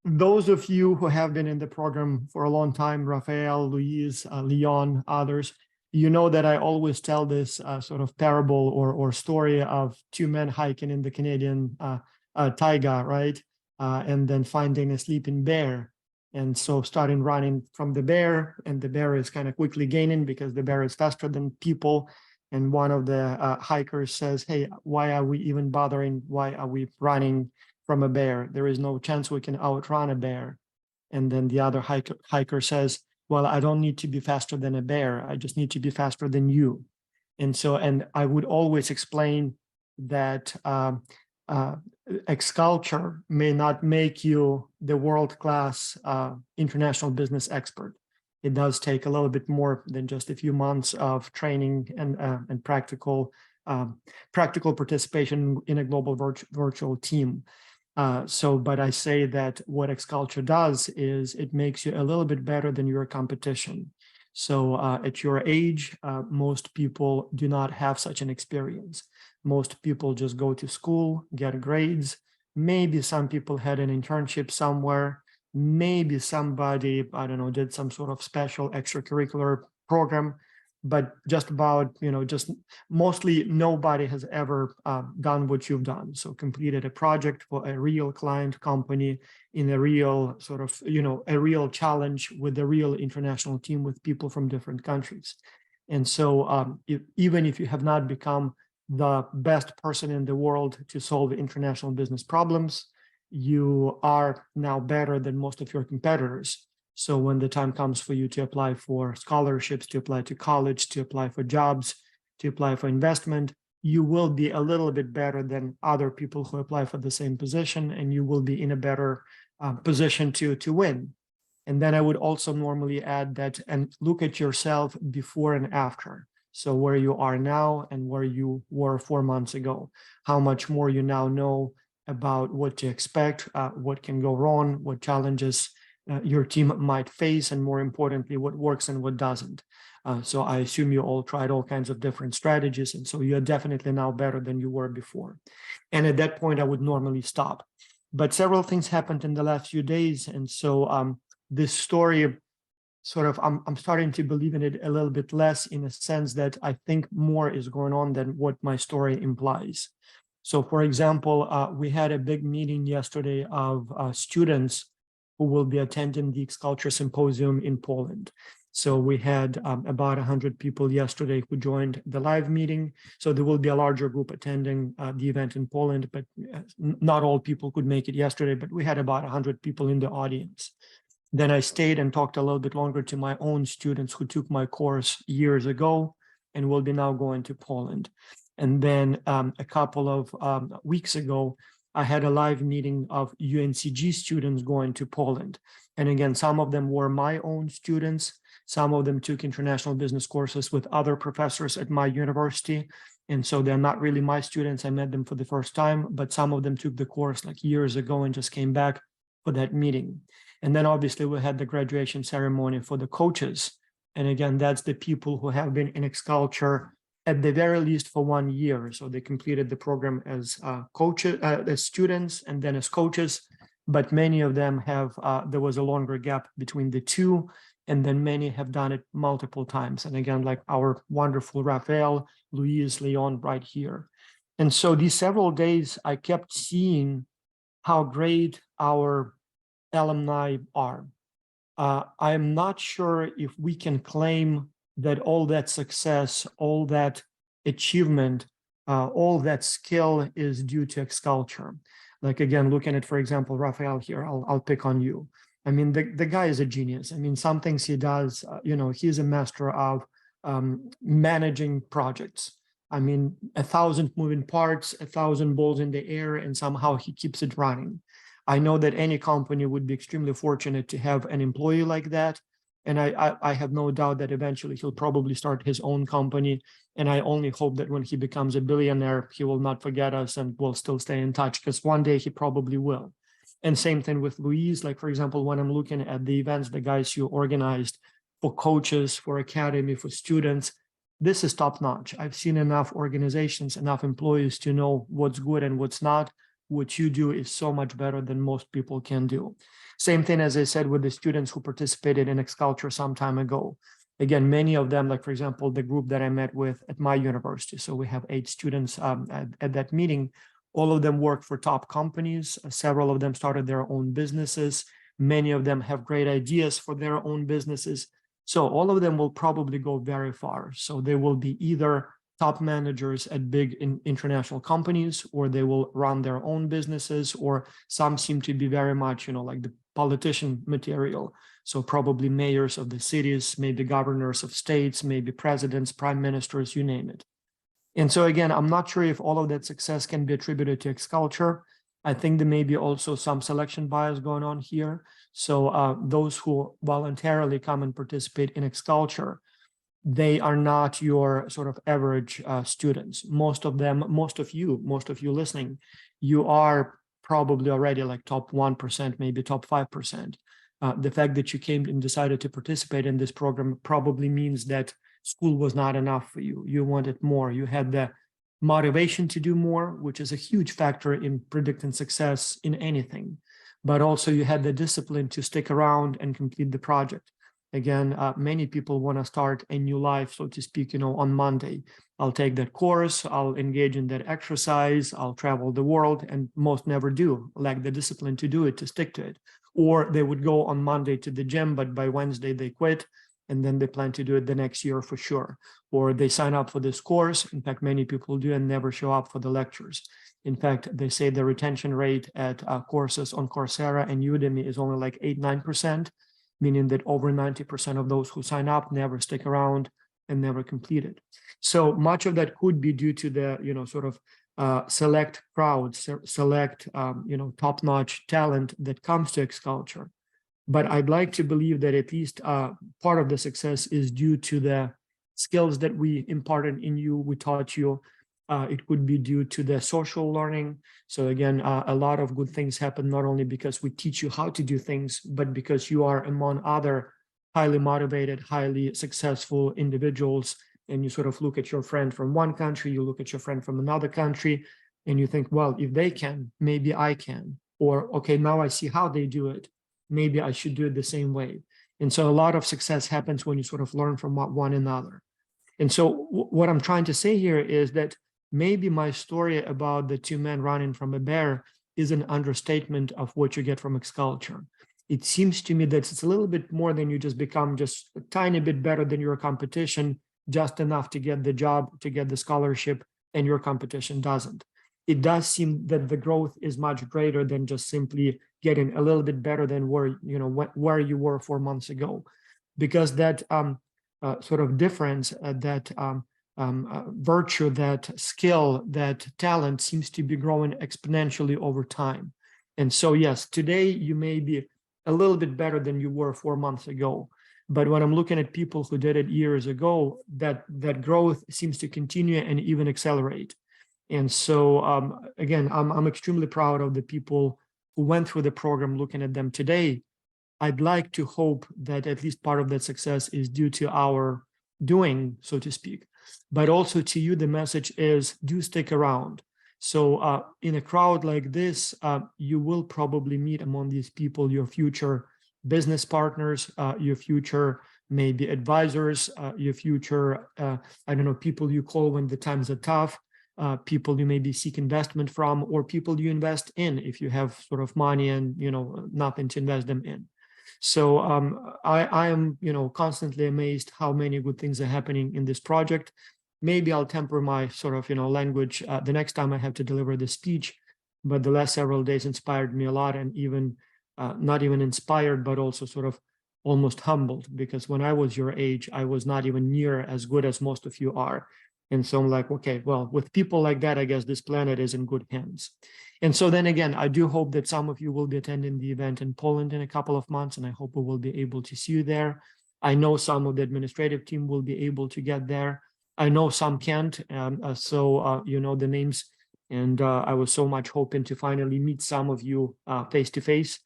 those of you who have been in the program for a long time, Rafael, Luis, Leon, others, you know that I always tell this sort of parable or story of two men hiking in the Canadian taiga, right? And then finding a sleeping bear. And so starting running from the bear, and the bear is kind of quickly gaining because the bear is faster than people. And one of the hikers says, hey, why are we even bothering? Why are we running from a bear? There is no chance we can outrun a bear. And then the other hiker says, well, I don't need to be faster than a bear. I just need to be faster than you. And so, and I would always explain that X-Culture may not make you the world-class international business expert. It does take a little bit more than just a few months of training and practical participation in a global virtual team. But I say that what X-Culture does is it makes you a little bit better than your competition. So at your age, most people do not have such an experience. Most people just go to school, get grades. Maybe some people had an internship somewhere. Maybe somebody, I don't know, did some sort of special extracurricular program, but just about, just mostly nobody has ever done what you've done. So completed a project for a real client company in a real sort of, a real challenge with a real international team with people from different countries. And so even if you have not become the best person in the world to solve international business problems, you are now better than most of your competitors. So when the time comes for you to apply for scholarships, to apply to college, to apply for jobs, to apply for investment, you will be a little bit better than other people who apply for the same position, and you will be in a better position to win. And then I would also normally add that and look at yourself before and after. So where you are now and where you were 4 months ago, how much more you now know about what to expect, what can go wrong, what challenges your team might face, and more importantly, what works and what doesn't. So I assume you all tried all kinds of different strategies, and so you're definitely now better than you were before. And at that point, I would normally stop. But several things happened in the last few days, and so this story sort of, I'm starting to believe in it a little bit less, in a sense that I think more is going on than what my story implies. So for example, we had a big meeting yesterday of students who will be attending the X-Culture Symposium in Poland. So we had about 100 people yesterday who joined the live meeting. So there will be a larger group attending the event in Poland, but not all people could make it yesterday, but we had about 100 people in the audience. Then I stayed and talked a little bit longer to my own students who took my course years ago and will be now going to Poland. And then a couple of weeks ago, I had a live meeting of UNCG students going to Poland. And again, some of them were my own students. Some of them took international business courses with other professors at my university. And so they're not really my students. I met them for the first time, but some of them took the course like years ago and just came back for that meeting. And then obviously we had the graduation ceremony for the coaches. And again, that's the people who have been in X-Culture at the very least for 1 year. So they completed the program as coaches, as students, and then as coaches. But many of them have, there was a longer gap between the two. And then many have done it multiple times. And again, like our wonderful Rafael, Luis, Leon right here. And so these several days, I kept seeing how great our alumni are. I am not sure if we can claim that all that success, all that achievement, all that skill is due to X-Culture. Like again, looking at, for example, Rafael here, I'll pick on you. I mean, the guy is a genius. I mean, some things he does, he's a master of managing projects. I mean, 1,000 moving parts, 1,000 balls in the air, and somehow he keeps it running. I know that any company would be extremely fortunate to have an employee like that. And I have no doubt that eventually he'll probably start his own company. And I only hope that when he becomes a billionaire, he will not forget us and will still stay in touch, because one day he probably will. And same thing with Luis. Like, for example, when I'm looking at the events, the guys you organized for coaches, for academy, for students, this is top notch. I've seen enough organizations, enough employees to know what's good and what's not. what you do is so much better than most people can do. Same thing as I said with the students who participated in XCulture some time ago. Again, many of them, like for example, the group that I met with at my university. So we have 8 students at that meeting. All of them work for top companies. Several of them started their own businesses. Many of them have great ideas for their own businesses. So all of them will probably go very far. So they will be either top managers at big international companies, or they will run their own businesses, or some seem to be very much, like the politician material. So probably mayors of the cities, maybe governors of states, maybe presidents, prime ministers, you name it. And so again, I'm not sure if all of that success can be attributed to XCulture. I think there may be also some selection bias going on here. So those who voluntarily come and participate in XCulture, they are not your sort of average students. Most of them, most of you listening, you are probably already like top 1%, maybe top 5%. The fact that you came and decided to participate in this program probably means that school was not enough for you. You wanted more. You had the motivation to do more, which is a huge factor in predicting success in anything. But also you had the discipline to stick around and complete the project. Again, many people want to start a new life, so to speak, on Monday. I'll take that course, I'll engage in that exercise, I'll travel the world, and most never do, lack the discipline to do it, to stick to it. Or they would go on Monday to the gym, but by Wednesday they quit, and then they plan to do it the next year for sure. Or they sign up for this course. In fact, many people do and never show up for the lectures. In fact, they say the retention rate at courses on Coursera and Udemy is only like 8-9%, meaning that over 90% of those who sign up never stick around and never complete it. So much of that could be due to the, sort of select crowds, select, top-notch talent that comes to XCulture. But I'd like to believe that at least part of the success is due to the skills that we imparted in you, we taught you. It could be due to the social learning. So again, a lot of good things happen not only because we teach you how to do things, but because you are among other highly motivated, highly successful individuals, and you sort of look at your friend from one country, you look at your friend from another country, and you think, well, if they can, maybe I can. Or, okay, now I see how they do it. Maybe I should do it the same way. And so a lot of success happens when you sort of learn from one another. And so what I'm trying to say here is that maybe my story about the 2 men running from a bear is an understatement of what you get from XCulture. It seems to me that it's a little bit more than you just become just a tiny bit better than your competition, just enough to get the job, to get the scholarship, and your competition doesn't. It does seem that the growth is much greater than just simply getting a little bit better than where you were 4 months ago, because that sort of difference, that virtue, that skill, that talent seems to be growing exponentially over time. And so, yes, today you may be a little bit better than you were 4 months ago. But when I'm looking at people who did it years ago, that growth seems to continue and even accelerate. And so, again, I'm extremely proud of the people who went through the program. Looking at them today, I'd like to hope that at least part of that success is due to our doing, so to speak. But also to you, the message is do stick around. So in a crowd like this, you will probably meet among these people your future business partners, your future maybe advisors, your future, I don't know, people you call when the times are tough, people you maybe seek investment from, or people you invest in if you have sort of money and, nothing to invest them in. So I am, constantly amazed how many good things are happening in this project. Maybe I'll temper my sort of, language the next time I have to deliver the speech, but the last several days inspired me a lot, and even not even inspired, but also sort of almost humbled, because when I was your age, I was not even near as good as most of you are. And so I'm like, okay, well, with people like that, I guess this planet is in good hands. And so then again, I do hope that some of you will be attending the event in Poland in a couple of months, and I hope we will be able to see you there. I know some of the administrative team will be able to get there. I know some can't, so you know the names, and I was so much hoping to finally meet some of you face to face.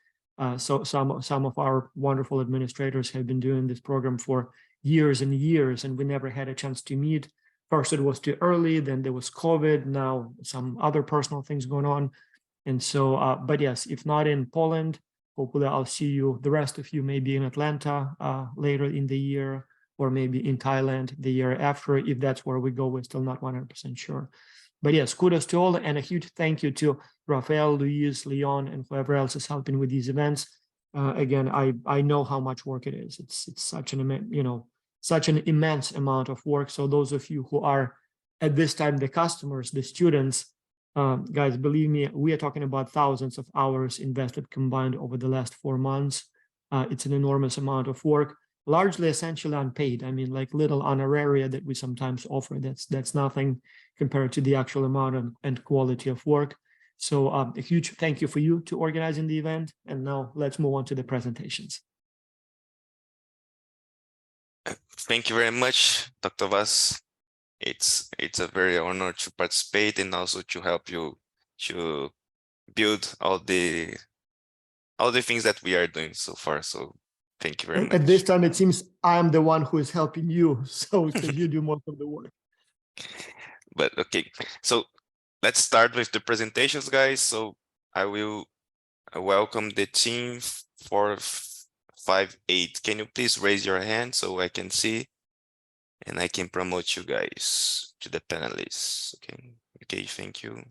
So some of our wonderful administrators have been doing this program for years and years, and we never had a chance to meet. First, it was too early, then there was COVID, now some other personal things going on. And so, but yes, if not in Poland, hopefully I'll see you, the rest of you, maybe in Atlanta later in the year, or maybe in Thailand the year after. If that's where we go, we're still not 100% sure. But yes, kudos to all, and a huge thank you to Rafael, Luis, Leon, and whoever else is helping with these events. Again, I know how much work it is. It's such an such an immense amount of work. So those of you who are at this time the customers, the students, guys, believe me, we are talking about thousands of hours invested combined over the last 4 months. It's an enormous amount of work, largely essentially unpaid. I mean, like little honoraria that we sometimes offer. That's nothing compared to the actual amount and quality of work. So a huge thank you for you to organizing the event. And now let's move on to the presentations. Thank you very much, Dr. Vaz. It's a very honor to participate and also to help you to build all the things that we are doing so far. So thank you very much. At this time, it seems I'm the one who is helping you, so because you do most of the work. But okay, so let's start with the presentations, guys. So I will welcome the team 458. Can you please raise your hand so I can see? And I can promote you guys to the panelists. Okay, thank you.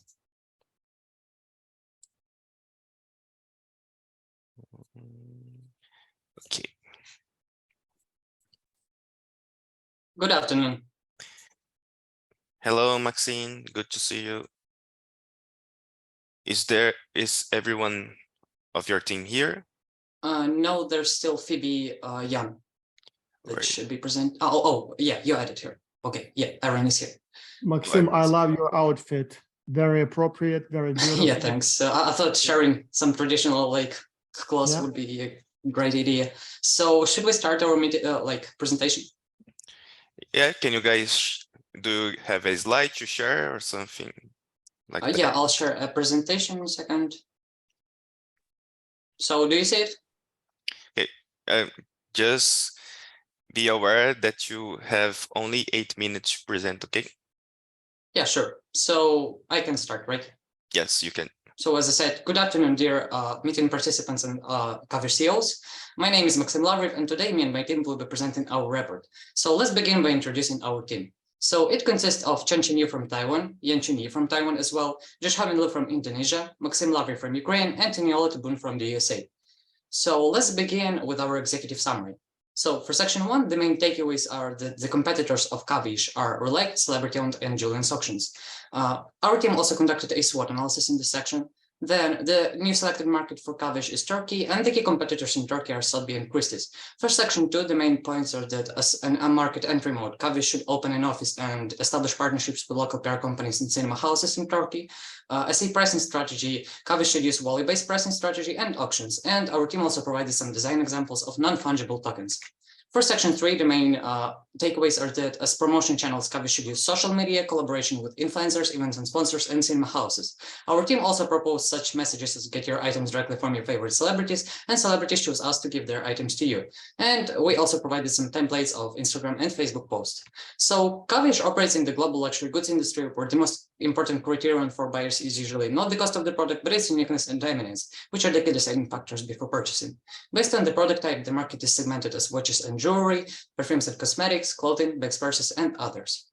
Okay. Good afternoon. Hello, Maxine. Good to see you. Is everyone of your team here? No, there's still Phoebe Young that Right. should be present. Oh, yeah, you added her. Okay, yeah, Aaron is here. Maxim, I love your outfit. Very appropriate, very beautiful. Yeah, thanks. I thought sharing some traditional clothes would be a great idea. So should we start our presentation? Yeah, can you guys have a slide to share or something like that? Yeah, I'll share a presentation in a second. So do you see it? Okay, just be aware that you have only 8 minutes to present, okay? Yeah, sure. So I can start, right? Yes, you can. So as I said, good afternoon, dear meeting participants and Kavish CEOs. My name is Maxim Lavriv, and today me and my team will be presenting our report. So let's begin by introducing our team. So it consists of Chen Chenyu from Taiwan, Yan Chunyi from Taiwan as well, Josh Havinlu from Indonesia, Maxim Lavriv from Ukraine, and Tiniola Tubun from the USA. So let's begin with our executive summary. So for section 1, the main takeaways are that the competitors of Kavish are Relect, Celebrity Owned, and Julian's Auctions. Our team also conducted a SWOT analysis in this section. Then the new selected market for Kavish is Turkey, and the key competitors in Turkey are Sotheby and Christie's. For section 2, the main points are that as a market entry mode, Kavish should open an office and establish partnerships with local PR companies and cinema houses in Turkey. As a pricing strategy, Kavish should use value-based pricing strategy and auctions. And our team also provided some design examples of non-fungible tokens. For section 3, the main takeaways are that as promotion channels, Kavish should use social media, collaboration with influencers, events and sponsors, and cinema houses. Our team also proposed such messages as get your items directly from your favorite celebrities, and celebrities choose us to give their items to you. And we also provided some templates of Instagram and Facebook posts. So Kavish operates in the global luxury goods industry, where the most important criterion for buyers is usually not the cost of the product, but its uniqueness and dominance, which are the key deciding factors before purchasing. Based on the product type, the market is segmented as watches and jewelry, perfumes and cosmetics, clothing, bags, purses, and others.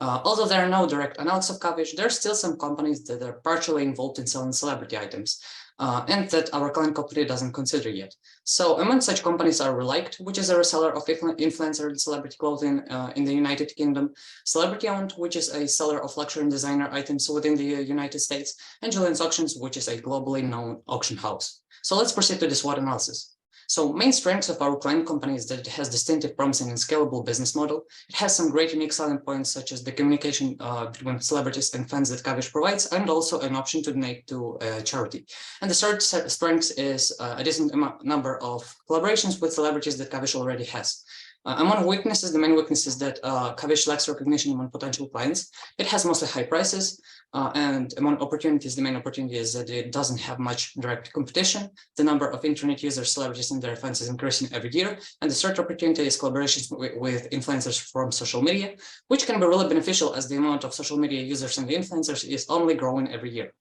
Although there are no direct analogs of Kavish, there are still some companies that are partially involved in selling celebrity items, and that our client company doesn't consider yet. So among such companies are Reliked, which is a reseller of influencer and celebrity clothing in the United Kingdom, Celebrity Owned, which is a seller of luxury and designer items within the United States, and Julian's Auctions, which is a globally known auction house. So let's proceed to the SWOT analysis. So main strengths of our client company is that it has distinctive, promising, and scalable business model. It has some great unique selling points, such as the communication between celebrities and fans that Kavish provides, and also an option to donate to charity. And the third strength is a decent number of collaborations with celebrities that Kavish already has. Among weaknesses, the main weakness is that Kavish lacks recognition among potential clients. It has mostly high prices, and among opportunities, the main opportunity is that it doesn't have much direct competition. The number of internet users, celebrities, and their fans is increasing every year. And the third opportunity is collaborations with influencers from social media, which can be really beneficial as the amount of social media users and influencers is only growing every year.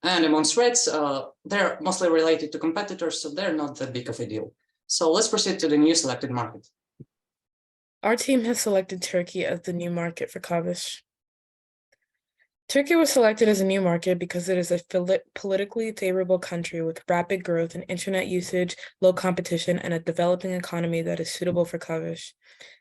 And amongst threats, they're mostly related to competitors, so they're not that big of a deal. So let's proceed to the new selected market. Our team has selected Turkey as the new market for Kavish. Turkey was selected as a new market because it is a politically favorable country with rapid growth in internet usage, low competition, and a developing economy that is suitable for Kavish.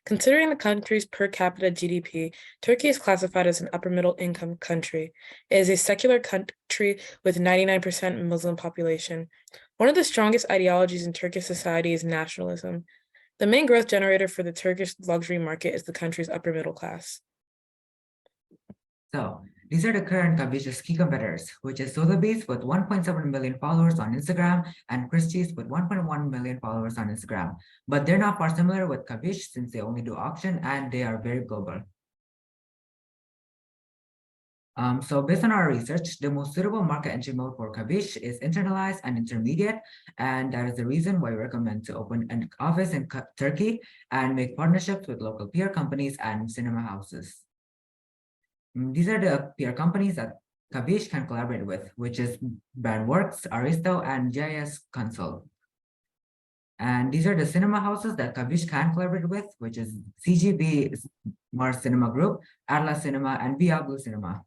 Considering the country's per capita GDP, Turkey is classified as an upper middle income country. It is a secular country with 99% Muslim population. One of the strongest ideologies in Turkish society is nationalism. The main growth generator for the Turkish luxury market is the country's upper middle class. So these are the current Kavish's key competitors, which is Sotheby's with 1.7 million followers on Instagram and Christie's with 1.1 million followers on Instagram. But they're not far similar with Kavish since they only do auction and they are very global. So based on our research, the most suitable market entry mode for Kavish is internalized and intermediate, and that is the reason why we recommend to open an office in Turkey and make partnerships with local PR companies and cinema houses. These are the PR companies that Kavish can collaborate with, which is Brandworks, Aristo, and GIS Consult. And these are the cinema houses that Kavish can collaborate with, which is CGV Mars Cinema Group, Atlas Cinema, and Viaglu Cinema.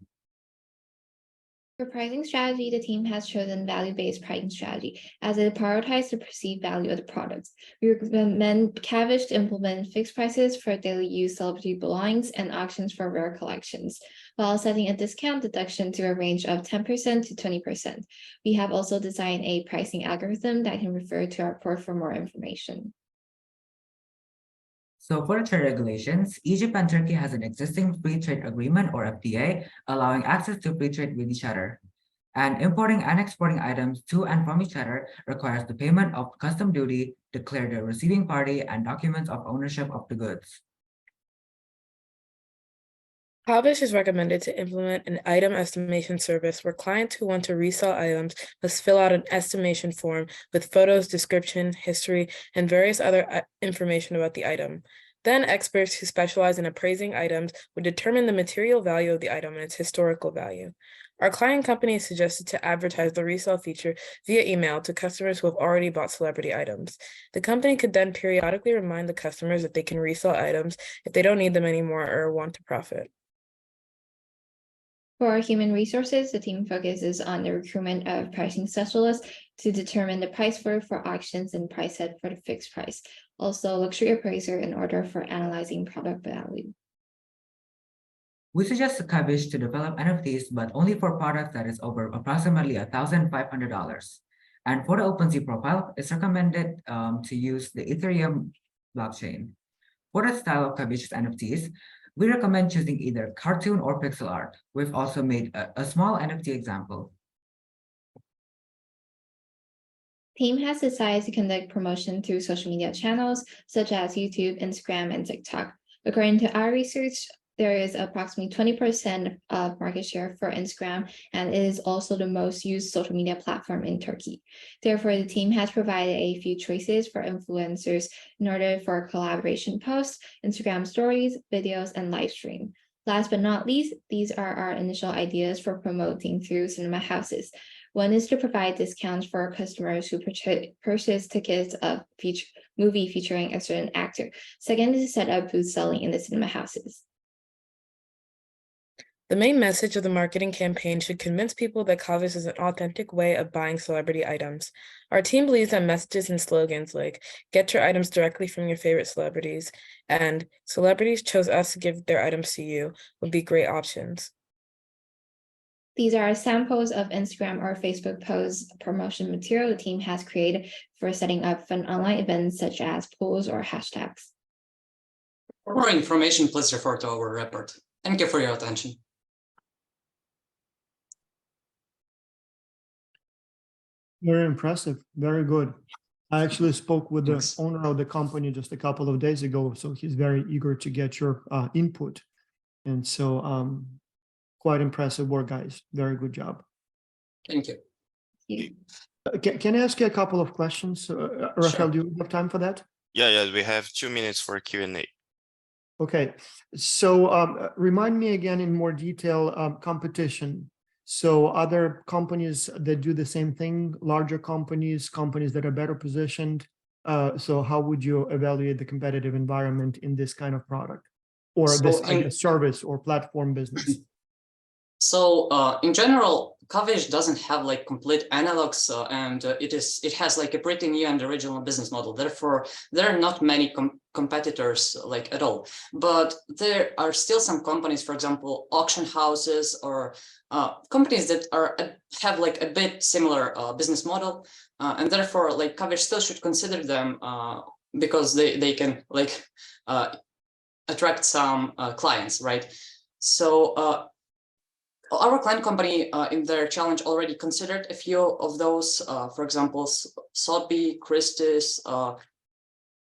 For pricing strategy, the team has chosen value-based pricing strategy as it prioritizes the perceived value of the products. We recommend Kavish to implement fixed prices for daily use celebrity belongings and auctions for rare collections, while setting a discount deduction to a range of 10% to 20%. We have also designed a pricing algorithm that can refer to our report for more information. So for the trade regulations, Egypt and Turkey has an existing free trade agreement or FTA, allowing access to free trade with each other. And importing and exporting items to and from each other requires the payment of custom duty, declare the receiving party, and documents of ownership of the goods. Kavish is recommended to implement an item estimation service where clients who want to resell items must fill out an estimation form with photos, description, history, and various other information about the item. Then experts who specialize in appraising items would determine the material value of the item and its historical value. Our client company is suggested to advertise the resale feature via email to customers who have already bought celebrity items. The company could then periodically remind the customers that they can resell items if they don't need them anymore or want to profit. For human resources, the team focuses on the recruitment of pricing specialists to determine the price for auctions and price set for the fixed price. Also, luxury appraiser in order for analyzing product value. We suggest Kavish to develop NFTs, but only for products that is over approximately $1,500. And for the OpenSea profile, it's recommended to use the Ethereum blockchain. For the style of Kavish's NFTs, we recommend choosing either cartoon or pixel art. We've also made a small NFT example. Team has decided to conduct promotion through social media channels such as YouTube, Instagram, and TikTok. According to our research, there is approximately 20% of market share for Instagram, and it is also the most used social media platform in Turkey. Therefore, the team has provided a few choices for influencers in order for collaboration posts, Instagram stories, videos, and live stream. Last but not least, these are our initial ideas for promoting through cinema houses. One is to provide discounts for customers who purchase tickets of movie featuring a certain actor. Second is to set up booth selling in the cinema houses. The main message of the marketing campaign should convince people that Kavish is an authentic way of buying celebrity items. Our team believes that messages and slogans like "Get your items directly from your favorite celebrities" and "Celebrities chose us to give their items to you" would be great options. These are samples of Instagram or Facebook posts promotion material the team has created for setting up fun online events such as polls or hashtags. For more information, please refer to our report. Thank you for your attention. Very impressive. Very good. I actually spoke with Thanks. the owner of the company just a couple of days ago, so he's very eager to get your input. And so quite impressive work, guys. Very good job. Thank you. Can I ask you a couple of questions? Rafael, Sure. do you have time for that? Yeah, we have 2 minutes for Q&A. Okay, so remind me again in more detail, competition. So other companies that do the same thing, larger companies, companies that are better positioned. So how would you evaluate the competitive environment in this kind of product? Or So this, I in- guess, service or platform business? So in general, Kavish doesn't have like complete analogs, and it has like a pretty new and original business model. Therefore, there are not many competitors like at all. But there are still some companies, for example, auction houses or companies that have like a bit similar business model, and therefore, like Kavish still should consider them because they can like attract some clients, right? So. Our client company in their challenge already considered a few of those, for example, Sotheby, Christie's,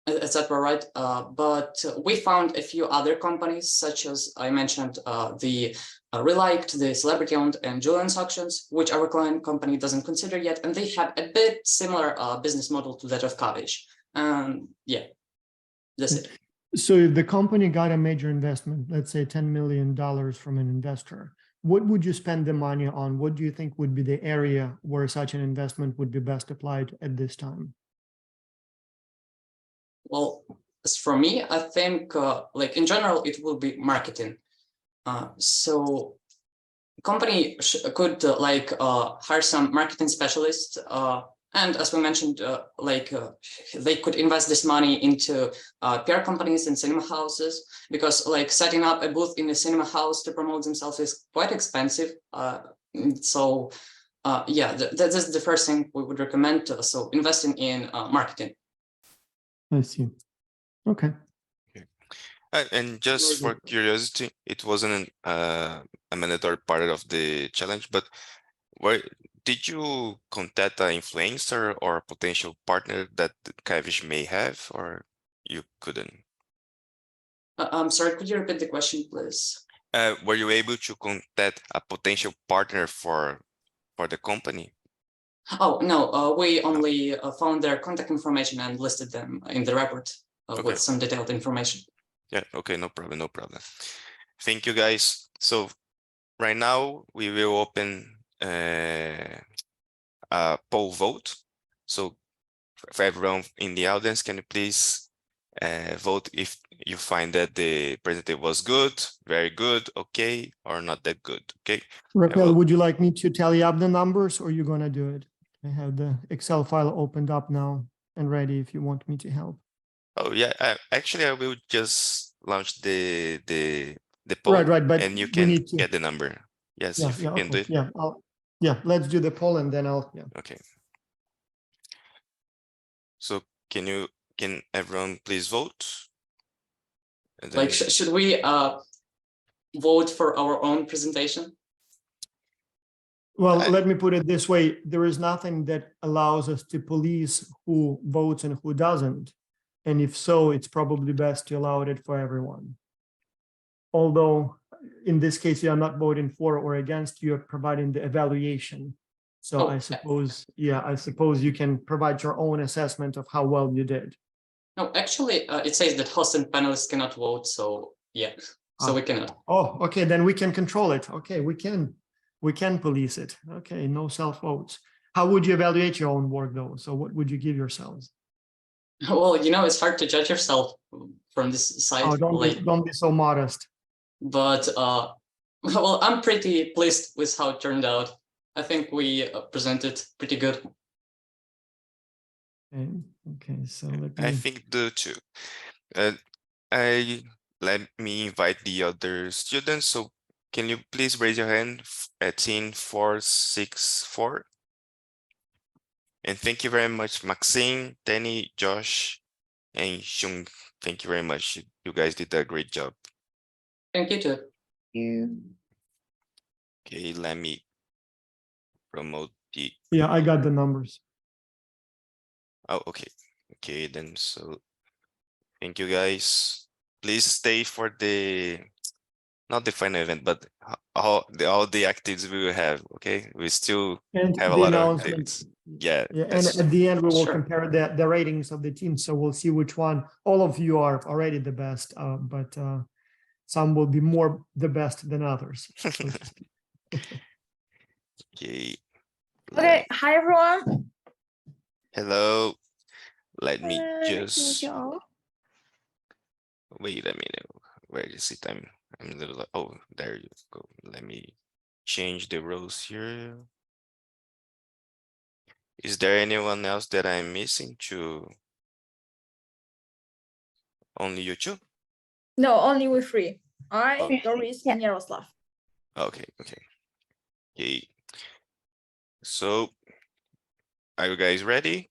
etc. Right? But we found a few other companies, such as I mentioned, the Reliked, the Celebrity-owned, and Julian's Auctions, which our client company doesn't consider yet, and they have a bit similar business model to that of Kavish. Yeah, that's it. So if the company got a major investment, let's say $10 million from an investor, what would you spend the money on? What do you think would be the area where such an investment would be best applied at this time? Well, as for me, I think like in general, it will be marketing. So company could hire some marketing specialists, and as we mentioned, they could invest this money into PR companies and cinema houses, because like setting up a booth in a cinema house to promote themselves is quite expensive. So yeah, that's the first thing we would recommend. So investing in marketing. I see. Okay. And just for curiosity, it wasn't a mandatory part of the challenge, but where did you contact an influencer or a potential partner that Kavish may have, or you couldn't? I'm sorry, could you repeat the question, please? Were you able to contact a potential partner for the company? Oh, no, we only found their contact information and listed them in the report with some detailed information. Yeah, okay, no problem, no problem. Thank you, guys. So right now we will open a poll vote. So for everyone in the audience, can you please vote if you find that the presentation was good, very good, okay, or not that good, okay? Rafael, would you like me to tally up the numbers, or you're gonna do it? I have the Excel file opened up now and ready if you want me to help. Oh yeah, actually I will just launch the poll, Right, but and you we can need to. get the number. Yes, if you can do it. Yeah, let's do the poll and then I'll. Okay. So can everyone please vote? And then, Like, should we vote for our own presentation? Well, let me put it this way. There is nothing that allows us to police who votes and who doesn't. And if so, it's probably best to allow it for everyone. Although in this case, you are not voting for or against, you're providing the evaluation. So I suppose you can provide your own assessment of how well you did. No, actually, it says that host and panelists cannot vote. So yeah, so we cannot. Oh, okay, then we can control it. Okay, we can police it. Okay, no self votes. How would you evaluate your own work though? So what would you give yourselves? Well, it's hard to judge yourself from this side. Oh, don't be so modest. But well, I'm pretty pleased with how it turned out. I think we presented pretty good. Okay, so I think the two. Let me invite the other students. So can you please raise your hand at team 464? And thank you very much, Maxine, Danny, Josh, and Shung. Thank you very much. You guys did a great job. Thank you too. Okay, let me promote the. Yeah, I got the numbers. Oh, okay. Okay, then so thank you guys. Please stay for not the final event, but all the activities we will have. Okay, we still have a lot of activities. Yeah, and at the end we will compare the ratings of the team, so we'll see which one. All of you are already the best, but some will be more the best than others. Okay. Okay, hi everyone. Hello. Let me Nice to meet just you all. wait a minute. Where is it? I'm a little. Oh, there you go. Let me change the rows here. Is there anyone else that I'm missing to? Only you two? No, only we three. I, Oh. Doris, Yeah. and Yaroslav. Okay. Okay. So, are you guys ready?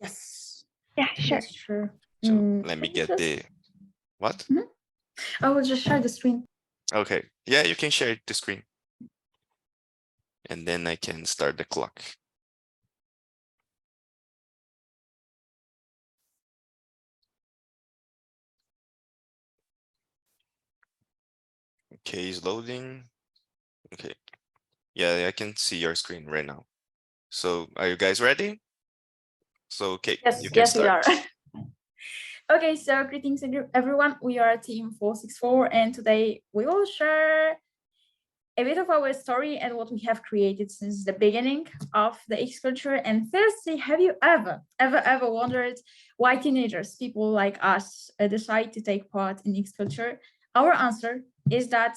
Yes. Yeah, sure. Yes, sure. So let me Can you get just- the what? I will just share the screen. Okay. Yeah, you can share the screen. And then I can start the clock. Okay, it's loading. Okay. Yeah, I can see your screen right now. So are you guys ready? So, okay, Yes, you can yes, we start. are. Okay, so greetings everyone. We are Team 464, and today we will share a bit of our story and what we have created since the beginning of the X culture. And firstly, have you ever wondered why teenagers, people like us, decide to take part in X culture? Our answer is that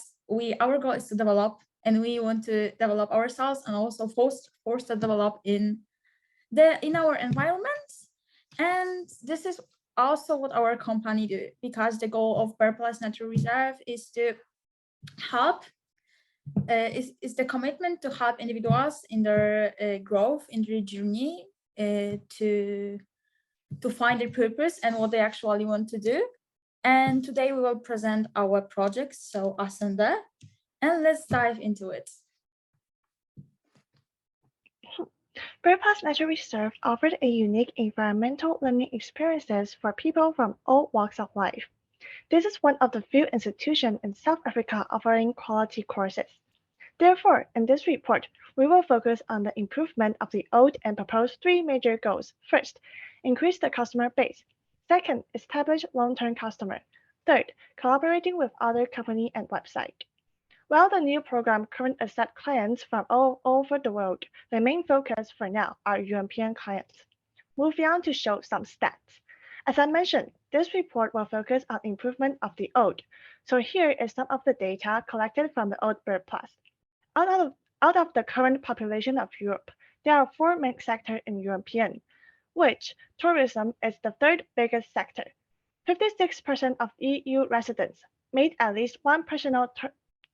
our goal is to develop, and we want to develop ourselves and also force to develop in our environments. And this is also what our company do, because the goal of Bird Plus Nature Reserve is to help is the commitment to help individuals in their growth, in their journey, to find their purpose and what they actually want to do. And today we will present our projects, so Asanda, and let's dive into it. Bird Plus Nature Reserve offered a unique environmental learning experiences for people from all walks of life. This is one of the few institutions in South Africa offering quality courses. Therefore, in this report, we will focus on the improvement of the old and propose three major goals. First, increase the customer base. Second, establish long-term customer. Third, collaborating with other company and website. While the new program currently accepts clients from all over the world, the main focus for now are European clients. Moving on to show some stats. As I mentioned, this report will focus on improvement of the old. So here is some of the data collected from the old Bird Plus. Out of the current population of Europe, there are four main sectors in European, which tourism is the third biggest sector. 56% of EU residents made at least one personal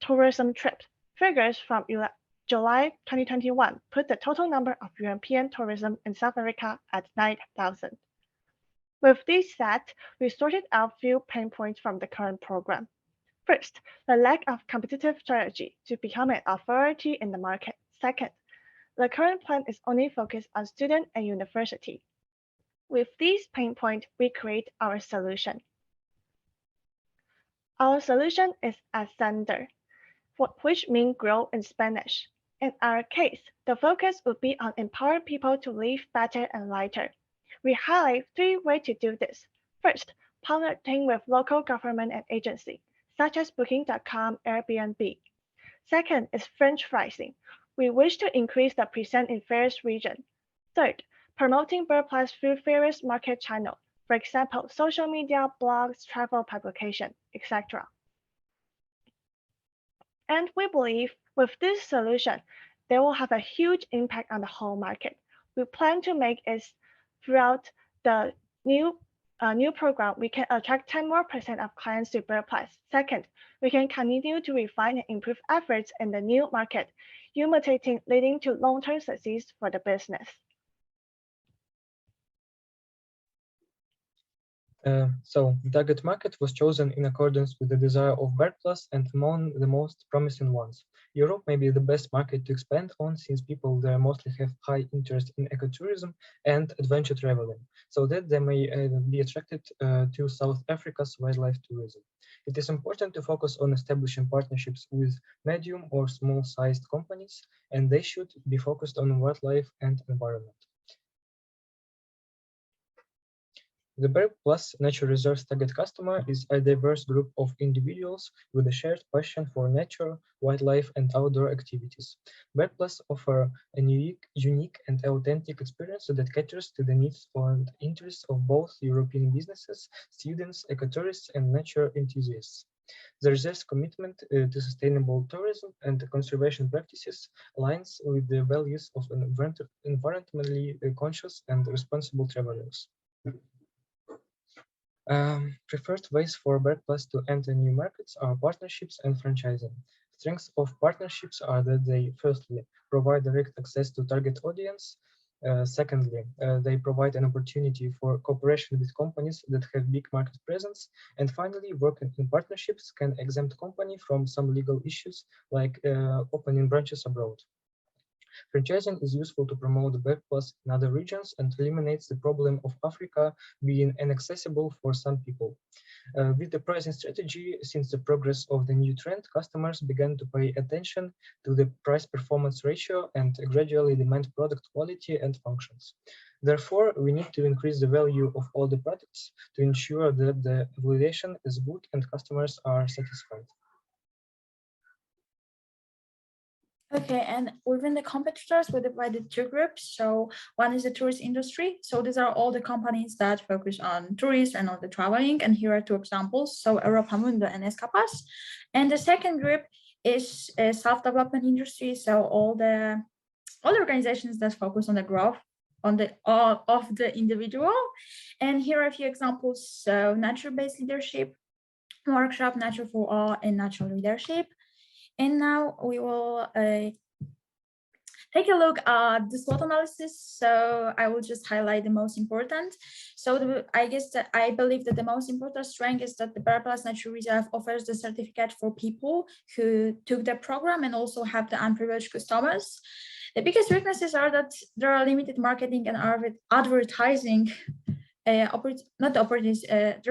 tourism trip. Figures from July 2021 put the total number of European tourism in South Africa at 9,000. With these stats, we sorted out few pain points from the current program. First, the lack of competitive strategy to become an authority in the market. Second, the current plan is only focused on student and university. With these pain points, we create our solution. Our solution is Ascender, which means grow in Spanish. In our case, the focus would be on empowering people to live better and lighter. We highlight three ways to do this. First, partnering with local government and agency, such as Booking.com, Airbnb. Second is franchising. We wish to increase the presence in various regions. Third, promoting Bird Plus through various market channels, for example, social media, blogs, travel publication, etc. And we believe with this solution, they will have a huge impact on the whole market. We plan to make it throughout the new program, we can attract 10% more of clients to Bird Plus. Second, we can continue to refine and improve efforts in the new market, leading to long-term success for the business. So the target market was chosen in accordance with the desire of Bird Plus and among the most promising ones. Europe may be the best market to expand on, since people there mostly have high interest in ecotourism and adventure traveling, so that they may be attracted to South Africa's wildlife tourism. It is important to focus on establishing partnerships with medium or small-sized companies, and they should be focused on wildlife and environment. The Berg Plus Natural Reserves target customer is a diverse group of individuals with a shared passion for nature, wildlife, and outdoor activities. Berg Plus offer a unique and authentic experience that caters to the needs and interests of both European businesses, students, ecotourists, and nature enthusiasts. The reserve's commitment to sustainable tourism and conservation practices aligns with the values of environmentally conscious and responsible travelers. Preferred ways for Berg Plus to enter new markets are partnerships and franchising. Strengths of partnerships are that they, firstly, provide direct access to target audience. Secondly, they provide an opportunity for cooperation with companies that have big market presence. And finally, working in partnerships can exempt company from some legal issues like opening branches abroad. Franchising is useful to promote the Berg Plus in other regions and eliminates the problem of Africa being inaccessible for some people. With the pricing strategy, since the progress of the new trend, customers began to pay attention to the price-performance ratio and gradually demand product quality and functions. Therefore, we need to increase the value of all the products to ensure that the evaluation is good and customers are satisfied. Okay, and within the competitors, we divided two groups. So one is the tourist industry. So these are all the companies that focus on tourists and on the traveling. And here are two examples. So Europa Mundo and Escapas. And the second group is self-development industry. So all the organizations that focus on the growth of the individual. And here are a few examples. So nature-based leadership, workshop, Nature for All, and natural leadership. And now we will take a look at the SWOT analysis. So I will just highlight the most important. So I believe that the most important strength is that the Berg Plus Nature Reserve offers the certificate for people who took the program and also have the unprivileged customers. The biggest weaknesses are that there are limited marketing and advertising there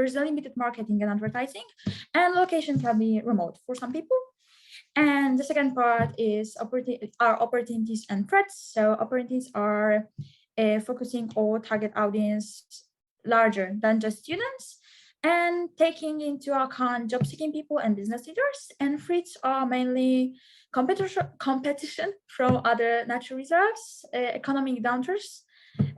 is a limited marketing and advertising, and location can be remote for some people. And the second part is opportunities and threats. So opportunities are focusing on target audience larger than just students and taking into account job-seeking people and business leaders. And threats are mainly competition from other natural reserves, economic downturns,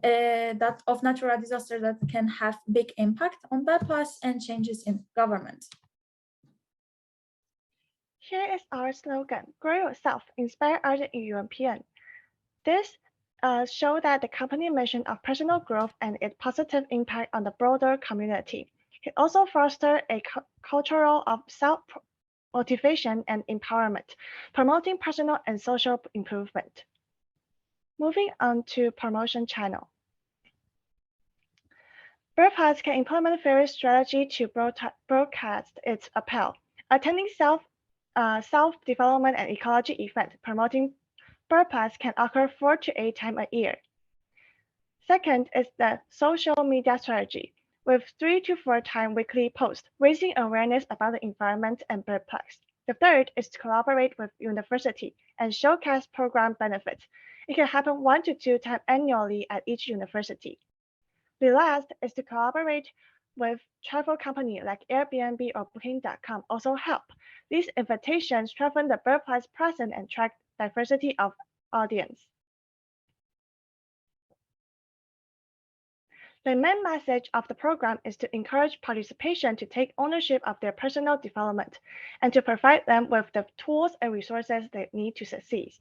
that of natural disaster that can have big impact on Berg Plus, and changes in government. Here is our slogan, grow yourself, inspire other European. This shows that the company mission of personal growth and its positive impact on the broader community. It also fosters a culture of self-motivation and empowerment, promoting personal and social improvement. Moving on to promotion channel. Berg Plus can implement various strategies to broadcast its appeal, attending self-development and ecology event promoting Berg Plus can occur 4 to 8 times a year. Second is the social media strategy, with 3 to 4 times weekly posts, raising awareness about the environment and Berg Plus. The third is to collaborate with university and showcase program benefits. It can happen 1 to 2 times annually at each university. The last is to collaborate with travel companies like Airbnb or Booking.com also help. These invitations strengthen the Berg Plus presence and attract diversity of audience. The main message of the program is to encourage participation to take ownership of their personal development and to provide them with the tools and resources they need to succeed.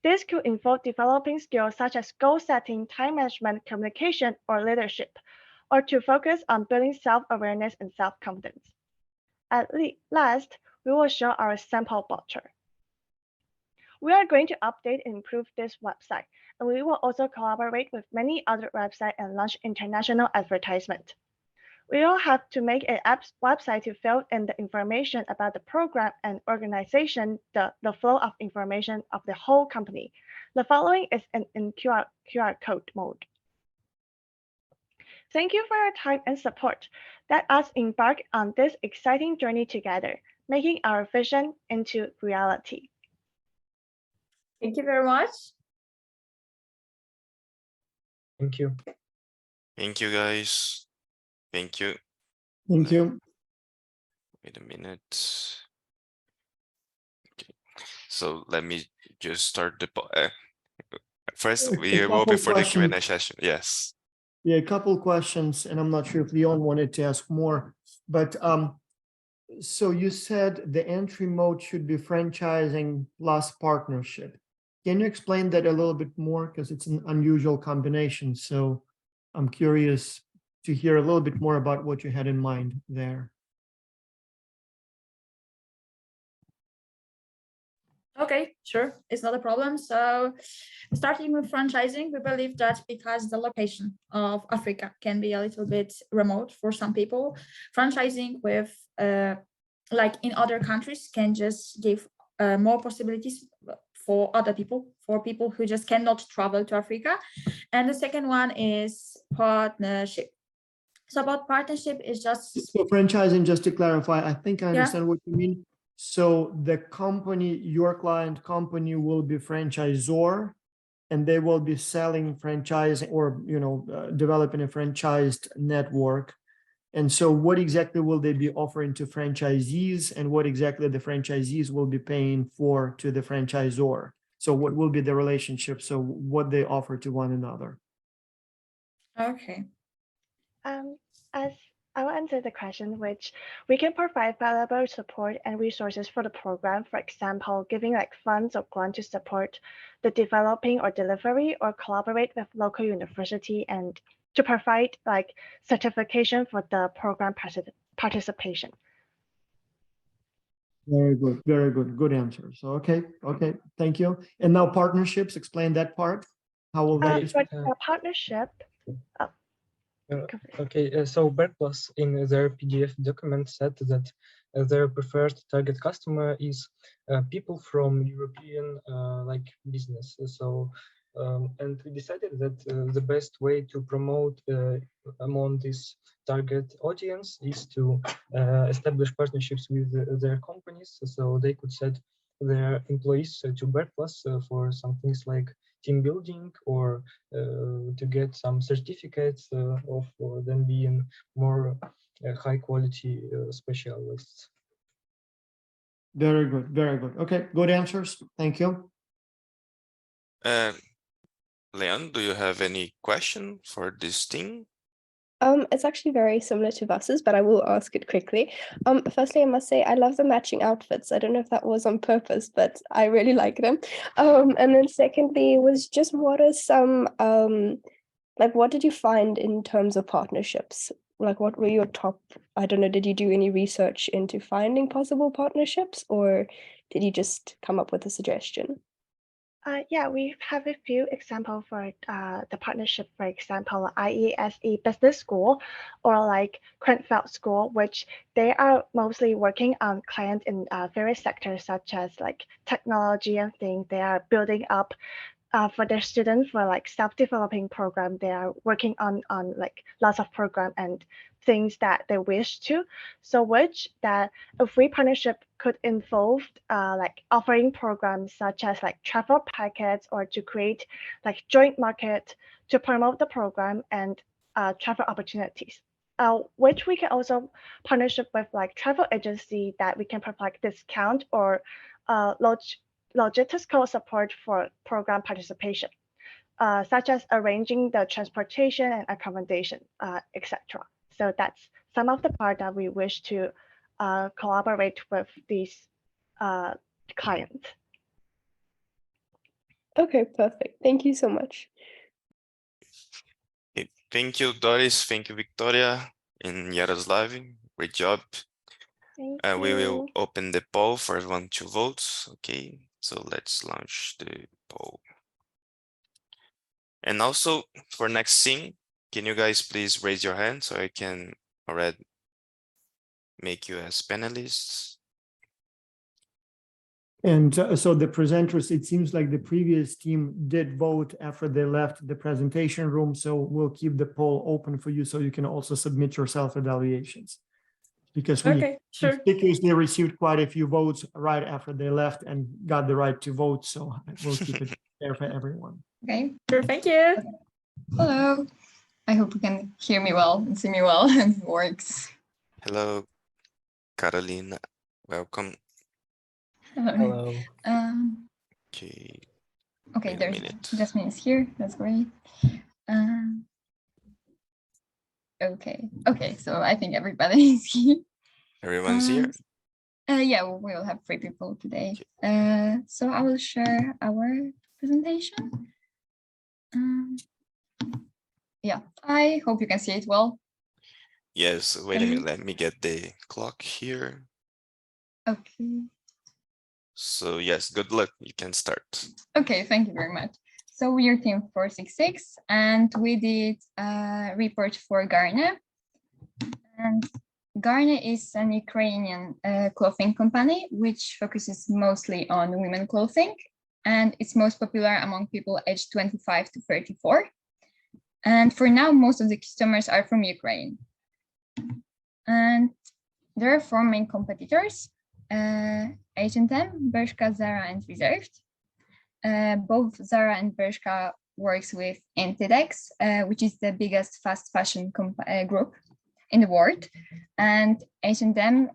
This could involve developing skills such as goal setting, time management, communication, or leadership, or to focus on building self-awareness and self-confidence. At last, we will show our sample voucher. We are going to update and improve this website, and we will also collaborate with many other websites and launch international advertisement. We will have to make an website to fill in the information about the program and organization, the flow of information of the whole company. The following is in QR code mode. Thank you for your time and support. Let us embark on this exciting journey together, making our vision into reality. Thank you very much. Thank you. Thank you, guys. Thank you. Thank you. Wait a minute. Okay. So let me just start the first. We A will open couple for the Q&A questions. session. Yes. Yeah, a couple questions, and I'm not sure if Leon wanted to ask more, but so you said the entry mode should be franchising plus partnership. Can you explain that a little bit more? Because it's an unusual combination. So I'm curious to hear a little bit more about what you had in mind there. Okay, sure, it's not a problem. So starting with franchising, we believe that because the location of Africa can be a little bit remote for some people, franchising with like in other countries can just give more possibilities for other people, for people who just cannot travel to Africa. And the second one is partnership. So about partnership is just So franchising, just to clarify, I think I Yeah. understand what you mean. So the company, your client company will be franchisor, and they will be selling franchise or, developing a franchised network. And so what exactly will they be offering to franchisees, and what exactly the franchisees will be paying for to the franchisor? So what will be the relationship? So what they offer to one another? okay. As I will answer the question, which we can provide valuable support and resources for the program. For example, giving like funds or grant to support the developing or delivery, or collaborate with local university and to provide like certification for the program participation. Very good, very good, good answer. So, okay, thank you. And now partnerships, explain that part. How will that be? For the partnership, Okay, so BERPlus in their PDF document said that their preferred target customer is people from European like business. So, and we decided that the best way to promote among this target audience is to establish partnerships with their companies, so they could send their employees to BERPlus for some things like team building, or to get some certificates of them being more high quality specialists. Very good, very good. Okay, good answers. Thank you. Leon, do you have any question for this thing? It's actually very similar to Vasa's, but I will ask it quickly. Firstly, I must say I love the matching outfits. I don't know if that was on purpose, but I really like them. And then secondly was just what are some like what did you find in terms of partnerships? Like what were your top, I don't know, did you do any research into finding possible partnerships, or did you just come up with a suggestion? Yeah, we have a few examples for the partnership, for example, IESE Business School or like Cranfield School, which they are mostly working on clients in various sectors such as like technology and things. They are building up for their students for like self-developing program. They are working on like lots of program and things that they wish to. So which that a free partnership could involve like offering programs such as like travel packets, or to create like joint market to promote the program and travel opportunities. Which we can also partnership with like travel agency that we can provide discount or logistical support for program participation, such as arranging the transportation and accommodation, etc. So that's some of the part that we wish to collaborate with these clients. Okay, perfect. Thank you so much. Okay, thank you, Doris. Thank you, Victoria and Yaroslav. Great job. Thank We will you. open the poll for everyone to vote. Okay, so let's launch the poll. And also for next scene, can you guys please raise your hand so I can already make you as panelists? And so the presenters, it seems like the previous team did vote after they left the presentation room. So we'll keep the poll open for you so you can also submit your self-evaluations. Because we Okay, sure. conspicuously received quite a few votes right after they left and got the right to vote. So we'll keep it there for everyone. Okay, sure. Thank you. Hello, I hope you can hear me well and see me well and it works. Hello, Carolina. Welcome. Hello. Okay, Okay, wait a there's minute. Jasmine is here. That's great. Okay, so I think everybody is here. Everyone's here? Yeah, we will have 3 people today. So I will share our presentation. Yeah, I hope you can see it well. Yes, wait a minute. Let me get the clock here. Okay. So yes, good luck. You can start. Okay, thank you very much. So we are team 466 and we did a report for Garne. And Garne is an Ukrainian clothing company which focuses mostly on women clothing, and it's most popular among people aged 25 to 34. And for now, most of the customers are from Ukraine. And there are 4 main competitors, H&M, Bershka, Zara, and Reserved. Both Zara and Bershka works with Inditex, which is the biggest fast fashion group in the world. And H&M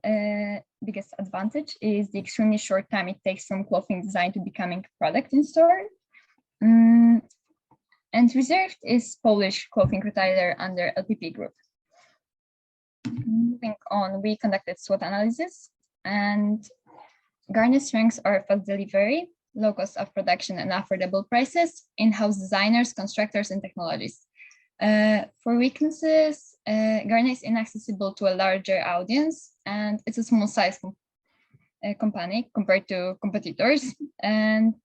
biggest advantage is the extremely short time it takes from clothing design to becoming a product in store. And Reserved is Polish clothing retailer under LPP Group. Moving on, we conducted SWOT analysis, and Garne's strengths are fast delivery, low cost of production and affordable prices, in-house designers, constructors, and technologies. For weaknesses, Garne is inaccessible to a larger audience, and it's a small size company compared to competitors. And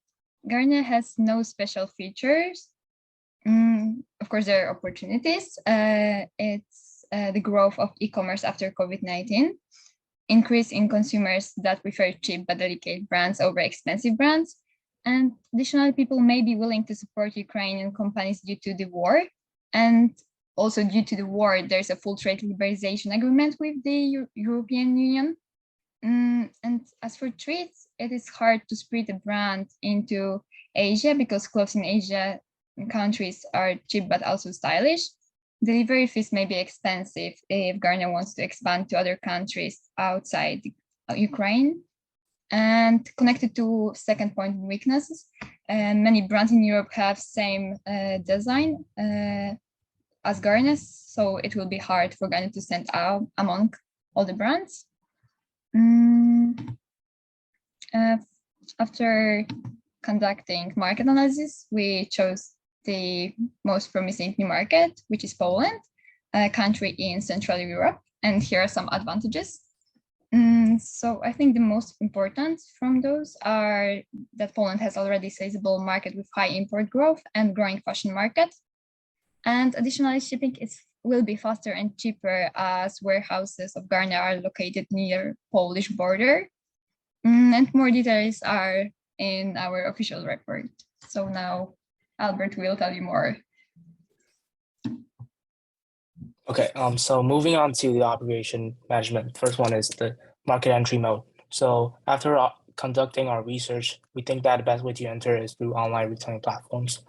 Garne has no special features. Of course, there are opportunities. It's the growth of e-commerce after COVID-19, increase in consumers that prefer cheap but delicate brands over expensive brands. And additionally, people may be willing to support Ukrainian companies due to the war. And also due to the war, there's a full trade liberalization agreement with the European Union. And as for treats, it is hard to spread a brand into Asia because clothes in Asia countries are cheap but also stylish. Delivery fees may be expensive if Garne wants to expand to other countries outside Ukraine. And connected to second point, weaknesses, many brands in Europe have same design as Garne's, so it will be hard for Garne to stand out among all the brands. After conducting market analysis, we chose the most promising new market, which is Poland, a country in Central Europe. And here are some advantages. So I think the most important from those are that Poland has already sizable market with high import growth and growing fashion market. And additionally, shipping will be faster and cheaper as warehouses of Garne are located near Polish border. And more details are in our official report. So now Albert will tell you more. Okay, so moving on to the operation management. First one is the market entry mode. So after conducting our research, we think that the best way to enter is through online retailing platforms.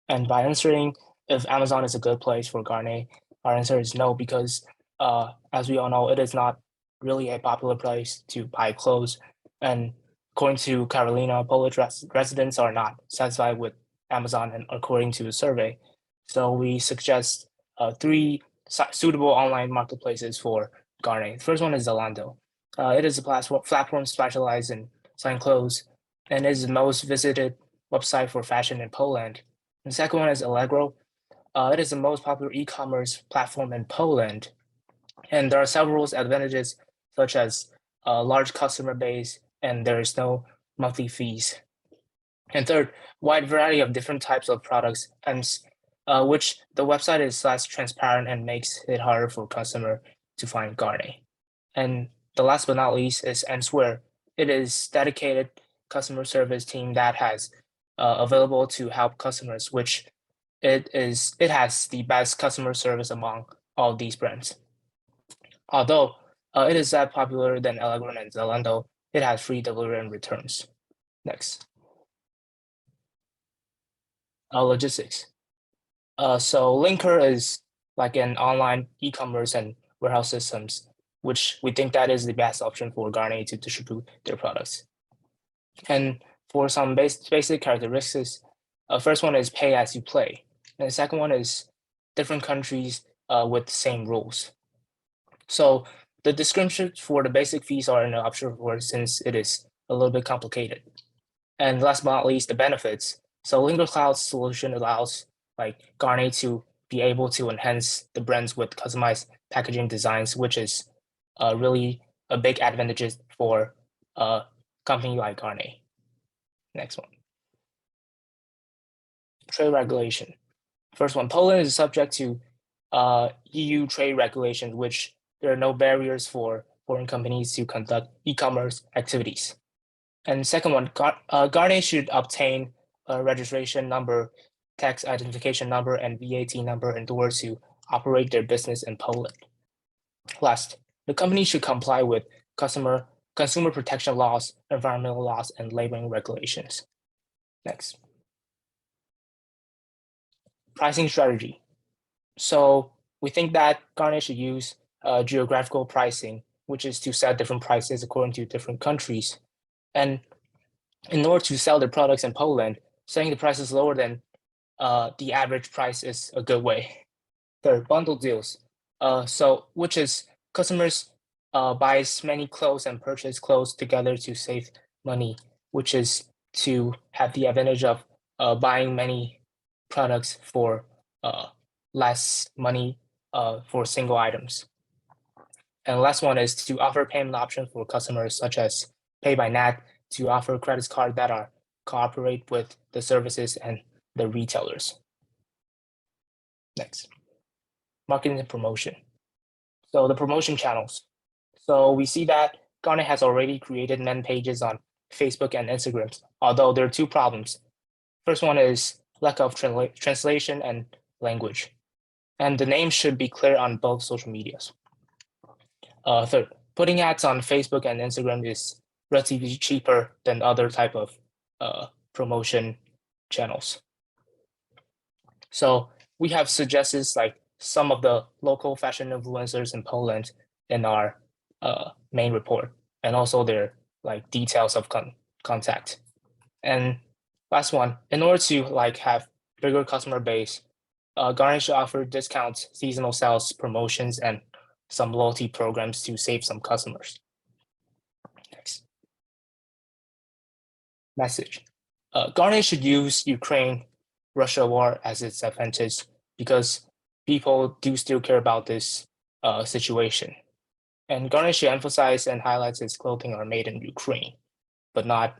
And by answering if Amazon is a good place for Garne, our answer is no, because as we all know, it is not really a popular place to buy clothes. And according to Carolina, Polish residents are not satisfied with Amazon, and according to a survey. So we suggest 3 suitable online marketplaces for Garne. The first one is Zalando. It is a platform specialized in selling clothes and is the most visited website for fashion in Poland. And the second one is Allegro. It is the most popular e-commerce platform in Poland. And there are several advantages, such as a large customer base, and there is no monthly fees. And third, wide variety of different types of products, and which the website is less transparent and makes it harder for customer to find Garne. And the last but not least is Answear. It is dedicated customer service team that has available to help customers, which it has the best customer service among all these brands. Although it is that popular than Allegro and Zalando, it has free delivery and returns. Next. Logistics. So Linker is like in online e-commerce and warehouse systems, which we think that is the best option for Garnet to distribute their products. And for some basic characteristics, first one is pay as you play. And the second one is different countries with the same rules. So the description for the basic fees are in the optional report since it is a little bit complicated. And last but not least, the benefits. So Lingua Cloud's solution allows like Garnet to be able to enhance the brands with customized packaging designs, which is really a big advantage for a company like Garnet. Next one. Trade regulation. First one, Poland is subject to EU trade regulations, which there are no barriers for foreign companies to conduct e-commerce activities. And second one, Garnet should obtain a registration number, tax identification number, and VAT number in order to operate their business in Poland. Last, the company should comply with consumer protection laws, environmental laws, and labeling regulations. Next. Pricing strategy. So we think that Garnet should use geographical pricing, which is to set different prices according to different countries. And in order to sell their products in Poland, setting the prices lower than the average price is a good way. Third, bundle deals. So which is customers buys many clothes and purchase clothes together to save money, which is to have the advantage of buying many products for less money for single items. And last one is to offer payment options for customers such as Pay by NAT, to offer credit cards that are cooperate with the services and the retailers. Next, marketing and promotion. So the promotion channels. So we see that Garnet has already created man pages on Facebook and Instagram, although there are two problems. First one is lack of translation and language. And the name should be clear on both social medias. Third, putting ads on Facebook and Instagram is relatively cheaper than other type of promotion channels. So we have suggested like some of the local fashion influencers in Poland in our main report, and also their like details of contact. And last one, in order to like have bigger customer base, Garnet should offer discounts, seasonal sales, promotions, and some loyalty programs to save some customers. Next. Message. Garnet should use Ukraine-Russia war as its advantage because people do still care about this situation. And Garnet should emphasize and highlight its clothing are made in Ukraine, but not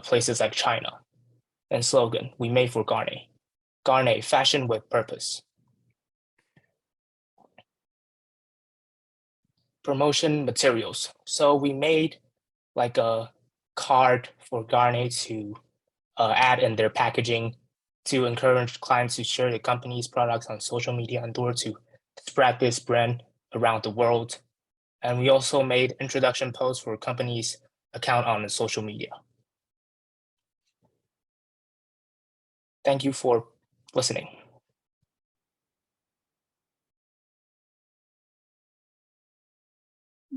places like China. And slogan, we made for Garnet. Garnet, fashion with purpose. Promotion materials. So we made like a card for Garnet to add in their packaging to encourage clients to share the company's products on social media in order to spread this brand around the world. And we also made introduction posts for companies' account on the social media. Thank you for listening.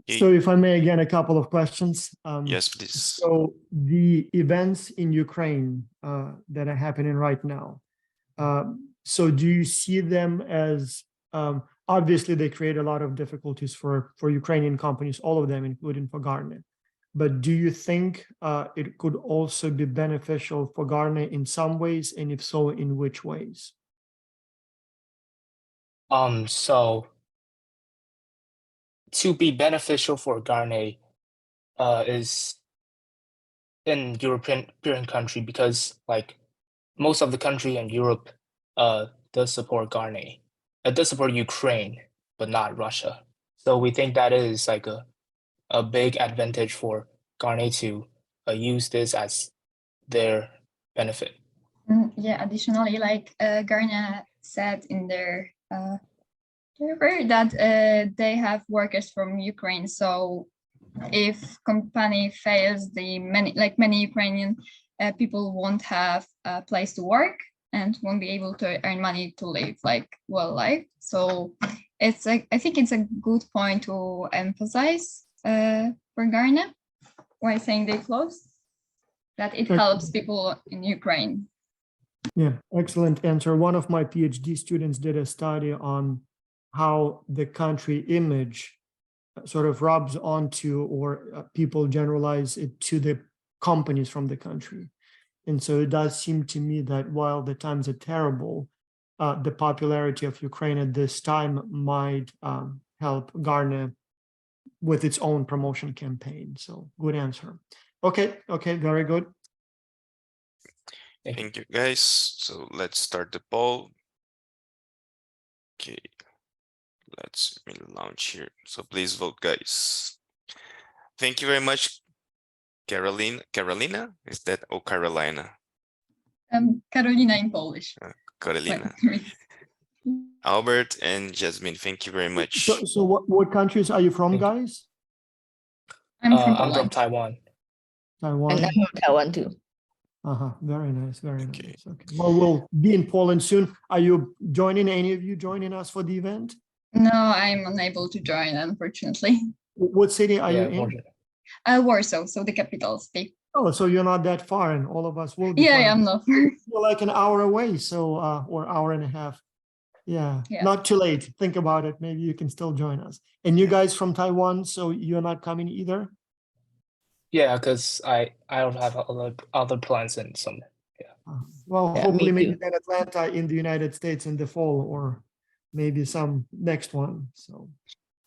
So if I may, again, a couple of questions. Yes, please. So the events in Ukraine that are happening right now, so do you see them as, obviously they create a lot of difficulties for Ukrainian companies, all of them, including for Garnet. But do you think it could also be beneficial for Garnet in some ways, and if so, in which ways? So to be beneficial for Garnet is in European country because like most of the country in Europe does support Garnet. It does support Ukraine, but not Russia. So we think that is like a big advantage for Garnet to use this as their benefit. Yeah, additionally, like Garnet said in their report that they have workers from Ukraine. So if company fails, many Ukrainian people won't have a place to work, and won't be able to earn money to live like well life. So it's like, I think it's a good point to emphasize for Ghana while saying they closed, that it helps people in Ukraine. Yeah, excellent answer. One of my PhD students did a study on how the country image sort of rubs onto, or people generalize it to the companies from the country. And so it does seem to me that while the times are terrible, the popularity of Ukraine at this time might help Ghana with its own promotion campaign. So good answer. Okay, very good. Thank you, guys. So let's start the poll. Okay, let's launch here. So please vote, guys. Thank you very much, Carolina, is that, or Carolina? Carolina in Polish. Carolina. Albert and Jasmine, thank you very much. So what countries are you from, guys? I'm from I'm from Poland. Taiwan. Taiwan. And I'm from Taiwan too. Very nice, very nice. Okay. Well, we'll be in Poland soon. Are you joining, any of you joining us for the event? No, I'm unable to join, unfortunately. What city are you in? Warsaw, so the capital state. Oh, so you're not that far, and all of us will be. Yeah, I'm not far. You're like an hour away, so or hour and a half. Yeah, not too late. Think about it. Maybe you can still join us. And you guys from Taiwan, so you're not coming either? Yeah, because I don't have other plans in some. Well, Yeah, hopefully me maybe too. then Atlanta in the United States in the fall, or maybe some next one. So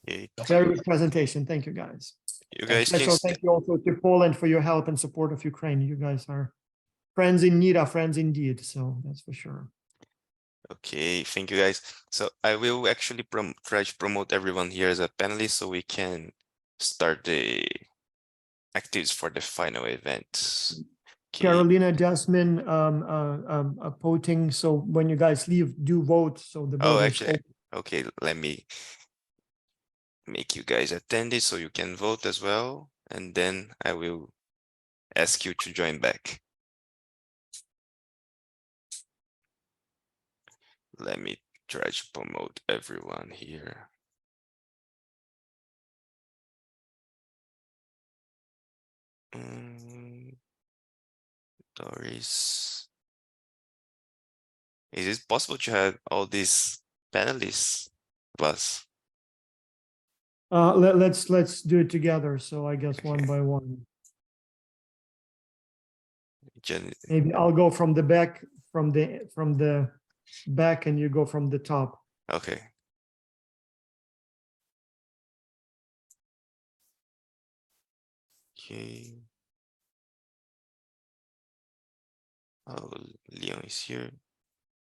Okay. very good presentation. Thank you, guys. You guys Special can thank you also to Poland for your help and support of Ukraine. You guys are friends in need, are friends indeed. So that's for sure. Okay, thank you, guys. So I will actually try to promote everyone here as a panelist so we can start the activities for the final event. Okay. Carolina, Jasmine, voting. So when you guys leave, do vote. So the vote Oh, is actually, open. okay, let me make you guys attendees so you can vote as well. And then I will ask you to join back. Let me try to promote everyone here. Doris. Is it possible to have all these panelists plus? Let's do it together. So I guess one by one. Maybe I'll go from the back, from the back, and you go from the top. Okay. Okay. Oh, Leon is here.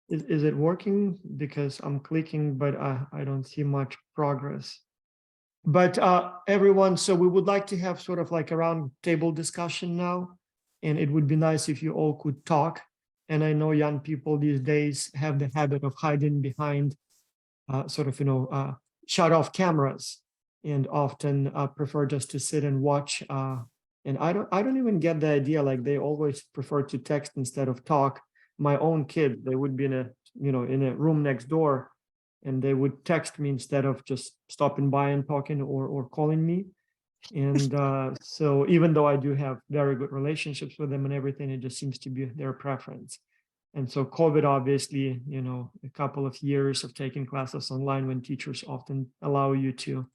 Is it working? Because I'm clicking, but I don't see much progress. But everyone, so we would like to have sort of like a round table discussion now. And it would be nice if you all could talk. And I know young people these days have the habit of hiding behind sort of, shut off cameras, and often prefer just to sit and watch. And I don't even get the idea, like they always prefer to text instead of talk. My own kids, they would be in a room next door, and they would text me instead of just stopping by and talking or calling me. And so even though I do have very good relationships with them and everything, it just seems to be their preference. And so COVID, obviously, a couple of years of taking classes online when teachers often allow you to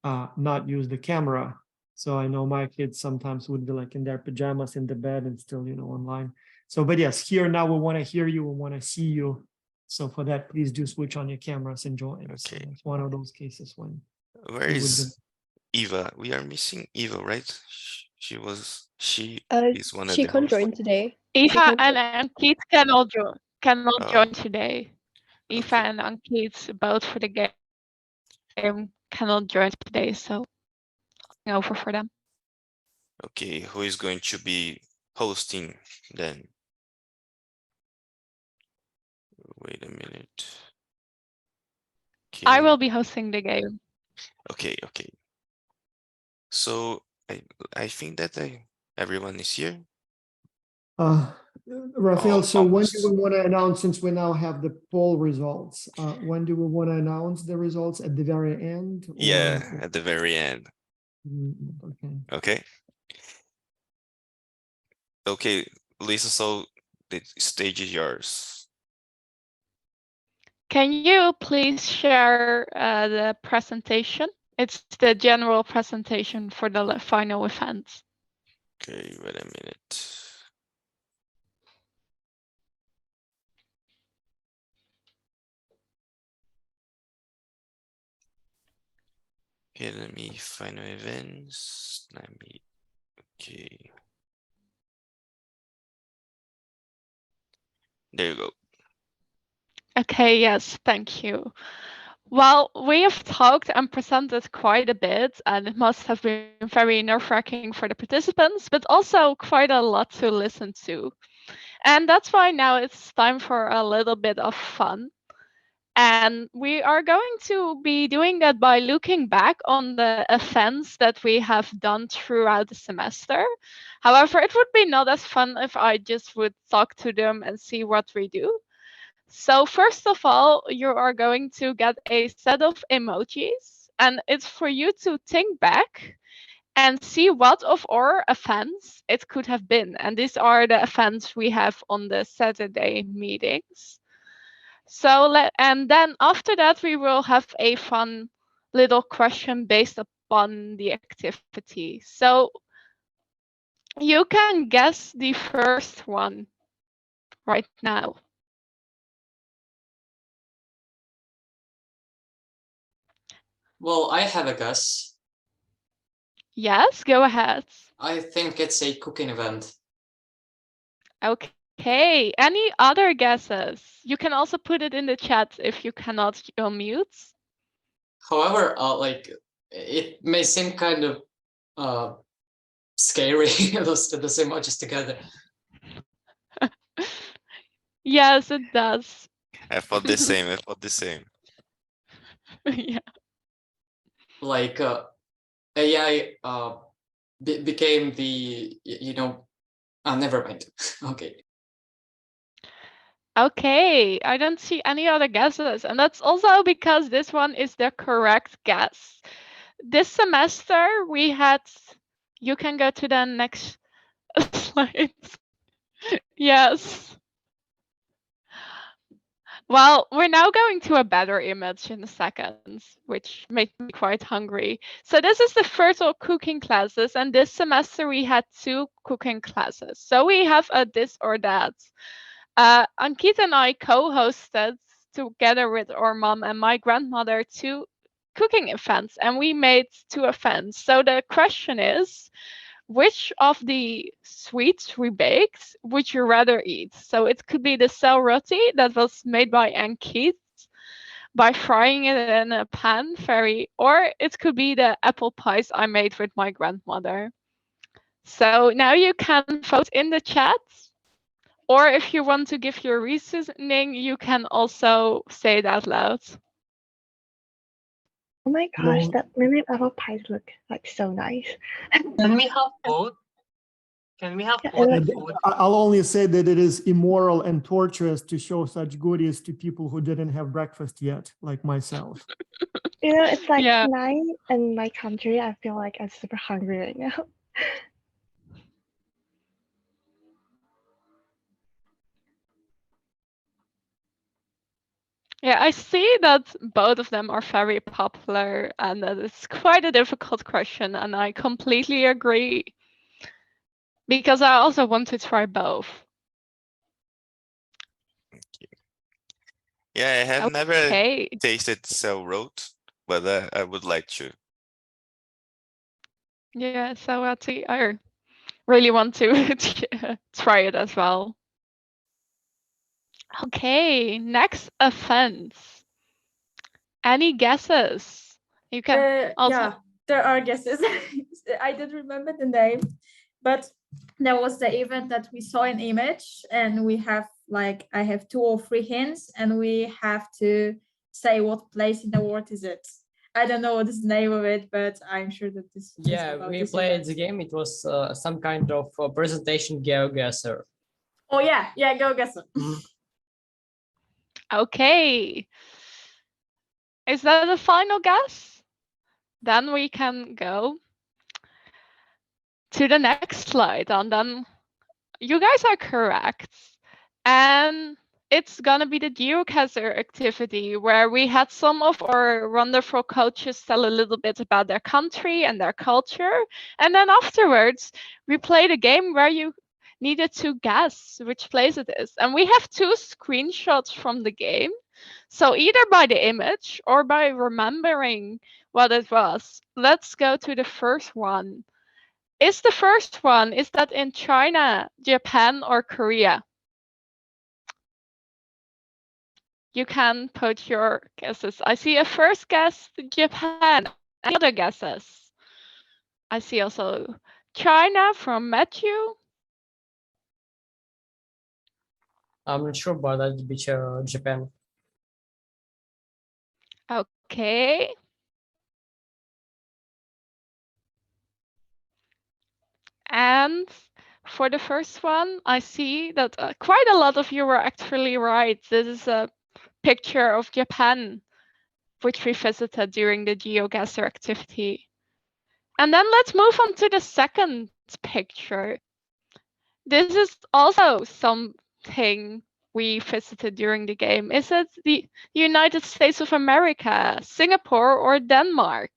not use the camera. So I know my kids sometimes would be like in their pajamas in the bed and still, online. So, but yes, here now we want to hear you, we want to see you. So for that, please do switch on your cameras and join. Okay. So it's one of those cases when. Where is Eva? We are missing Eva, right? She is one of She the can't hosts. join today. Eva and Ankit cannot Oh. join today. Eva Okay. and Ankit, both for the game, cannot join today, so over for them. Okay, who is going to be hosting then? Wait a minute. I Okay. will be hosting the game. Okay. So I think that everyone is here. Raphael, so when almost. do we want to announce, since we now have the poll results, when do we want to announce the results at the very end? Yeah, at the very end. Okay. Okay. Okay, Lisa, so the stage is yours. Can you please share the presentation? It's the general presentation for the final event. Okay, wait a minute. Okay, let me find my events. Okay. There you go. Okay, yes, thank you. Well, we have talked and presented quite a bit, and it must have been very nerve-wracking for the participants, but also quite a lot to listen to. And that's why now it's time for a little bit of fun. And we are going to be doing that by looking back on the events that we have done throughout the semester. However, it would be not as fun if I just would talk to them and see what we do. So first of all, you are going to get a set of emojis, and it's for you to think back and see what of our events it could have been. And these are the events we have on the Saturday meetings. So and then after that, we will have a fun little question based upon the activity. So you can guess the first one right now. Well, I have a guess. Yes, go ahead. I think it's a cooking event. Okay, any other guesses? You can also put it in the chat if you cannot unmute. However, like it may seem kind of scary, those emojis together. Yes, it does. I thought the same. I thought the same. Yeah. Like AI became the, never mind. Okay. Okay, I don't see any other guesses. And that's also because this one is the correct guess. This semester we had, you can go to the next slide. Yes. Well, we're now going to a better image in a second, which made me quite hungry. So this is the Fertile cooking classes, and this semester we had 2 cooking classes. So we have a this or that. Ankit and I co-hosted together with our mom and my grandmother 2 cooking events, and we made 2 events. So the question is, which of the sweets we baked would you rather eat? So it could be the cell roti that was made by Ankit by frying it in a pan, or it could be the apple pies I made with my grandmother. So now you can vote in the chat, or if you want to give your reasoning, you can also say it out loud. Oh my gosh, that mini apple pies look like so nice. Can we have both? Can we have Yeah, both it food? I'll only say that it is immoral and torturous to show such goodies to people who didn't have breakfast yet, like myself. It's like Yeah. 9 in my country. I feel like I'm super hungry right now. Yeah, I see that both of them are very popular and that it's quite a difficult question, and I completely agree because I also want to try both. Yeah, I have never Okay. tasted cell roti, but I would like to. Yeah, so I really want to try it as well. Okay, next offense. Any guesses? You can also. Yeah, there are guesses. I don't remember the name, but there was the event that we saw an image, and we have I have 2 or 3 hints, and we have to say what place in the world is it. I don't know what is the name of it, but I'm sure that this. Yeah, we played the game. It was some kind of presentation GeoGuessr. Oh yeah, go guess it. Okay. Is that the final guess? Then we can go to the next slide, and then you guys are correct. And it's gonna be the geocacher activity, where we had some of our wonderful coaches tell a little bit about their country and their culture. And then afterwards, we played a game where you needed to guess which place it is. And we have 2 screenshots from the game. So either by the image or by remembering what it was. Let's go to the first one. Is the first one, is that in China, Japan, or Korea? You can put your guesses. I see a first guess, Japan. Any other guesses? I see also China from Matthew. I'm not sure, but that'd be Japan. Okay. And for the first one, I see that quite a lot of you were actually right. This is a picture of Japan, which we visited during the GeoGuessr activity. And then let's move on to the second picture. This is also something we visited during the game. Is it the United States of America, Singapore, or Denmark?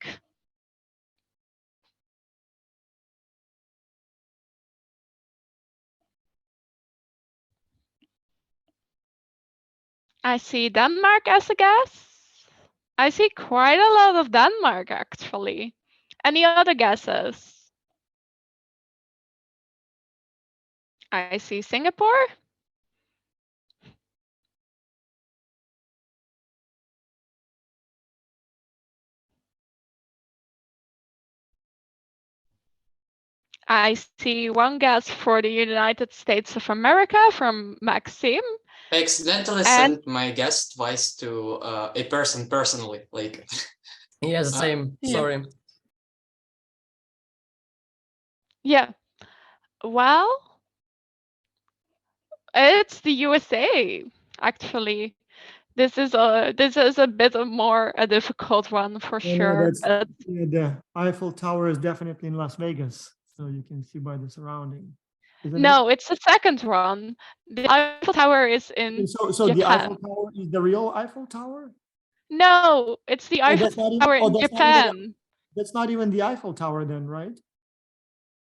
I see Denmark as a guess. I see quite a lot of Denmark, actually. Any other guesses? I see Singapore. I see one guess for the United States of America from Maxim. I accidentally sent my guess twice to a person personally. Like, yeah, the same. Sorry. Yeah. Well, it's the USA, actually. This is a bit of more a difficult one for sure. The Eiffel Tower is definitely in Las Vegas, so you can see by the surrounding. No, it's the second one. The Eiffel Tower is in So Japan. the Eiffel Tower is the real Eiffel Tower? No, it's the Eiffel Tower in Japan. That's not even the Eiffel Tower then, right?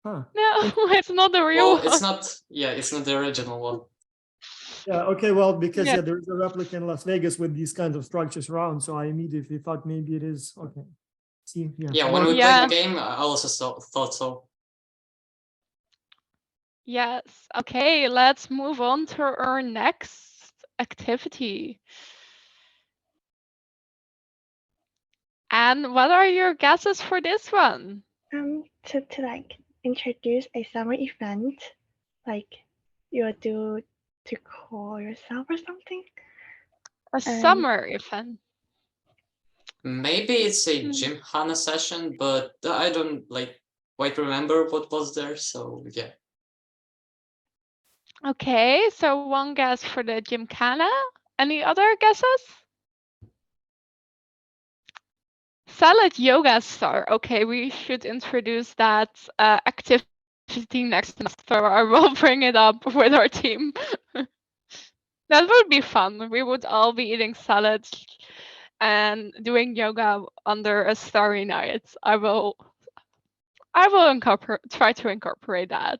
Huh. No, it's not the real well, one. it's not. Yeah, it's not the original one. Yeah, okay, well, because there is a replica in Las Vegas with these kinds of structures around, so I immediately thought maybe it is. Okay. See, Yeah, when we played the game, I also thought so. Yes. Okay, let's move on to our next activity. And what are your guesses for this one? To like introduce a summer event, like you do to call yourself or something. A summer event. Maybe it's a Gymkhana session, but I don't quite remember what was there. So yeah. Okay, so one guess for the Gymkhana. Any other guesses? Salad Yoga Star. Okay, we should introduce that activity next semester. I will bring it up with our team. That would be fun. We would all be eating salads and doing yoga under a starry night. I will try to incorporate that.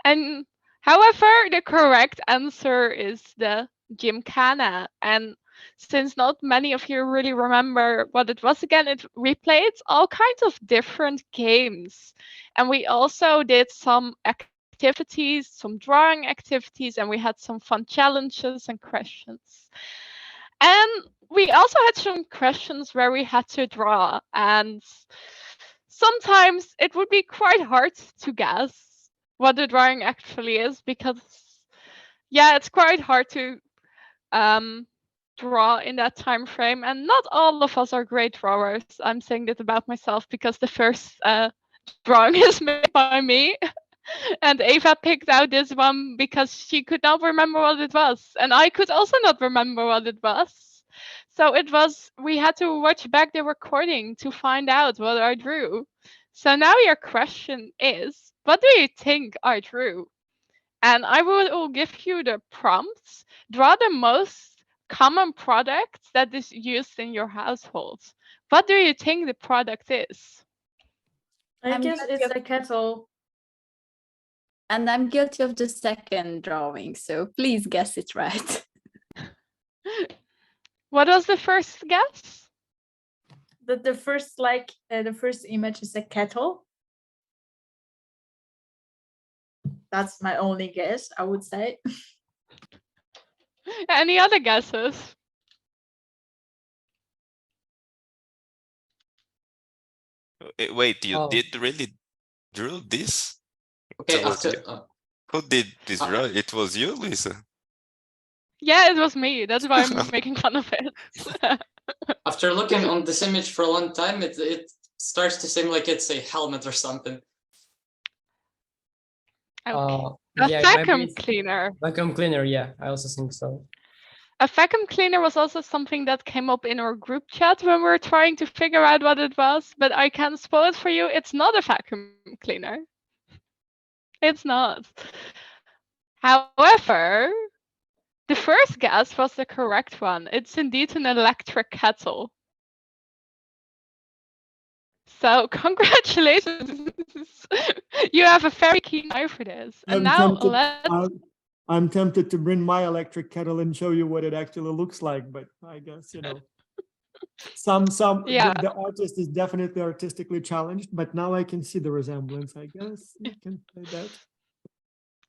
And however, the correct answer is the Gymkhana. And since not many of you really remember what it was again, we played all kinds of different games. And we also did some activities, some drawing activities, and we had some fun challenges and questions. And we also had some questions where we had to draw. And sometimes it would be quite hard to guess what the drawing actually is, because it's quite hard to draw in that time frame, and not all of us are great drawers. I'm saying that about myself because the first drawing is made by me. And Ava picked out this one because she could not remember what it was. And I could also not remember what it was. So we had to watch back the recording to find out what I drew. So now your question is, what do you think I drew? And I will give you the prompts. Draw the most common product that is used in your household. What do you think the product is? I guess it's a kettle. And I'm guilty of the second drawing, so please guess it right. What was the first guess? The first image is a kettle. That's my only guess, I would say. Any other guesses? Wait, you Oh. did really drew this? Okay, So was after you- Who did this draw? It was you, Lisa? Yeah, it was me. That's why I'm making fun of it. after looking on this image for a long time, it starts to seem like it's a helmet or something. Okay. Yeah, A it might vacuum be cleaner. vacuum cleaner. Yeah, I also think so. A vacuum cleaner was also something that came up in our group chat when we were trying to figure out what it was, but I can spoil it for you. It's not a vacuum cleaner. It's not. However, the first guess was the correct one. It's indeed an electric kettle. So congratulations. You have a very keen eye for this. And now I'm tempted to bring my electric kettle and show you what it actually looks like, but I guess, Yeah. the artist is definitely artistically challenged, but now I can see the resemblance, I guess. You can say that.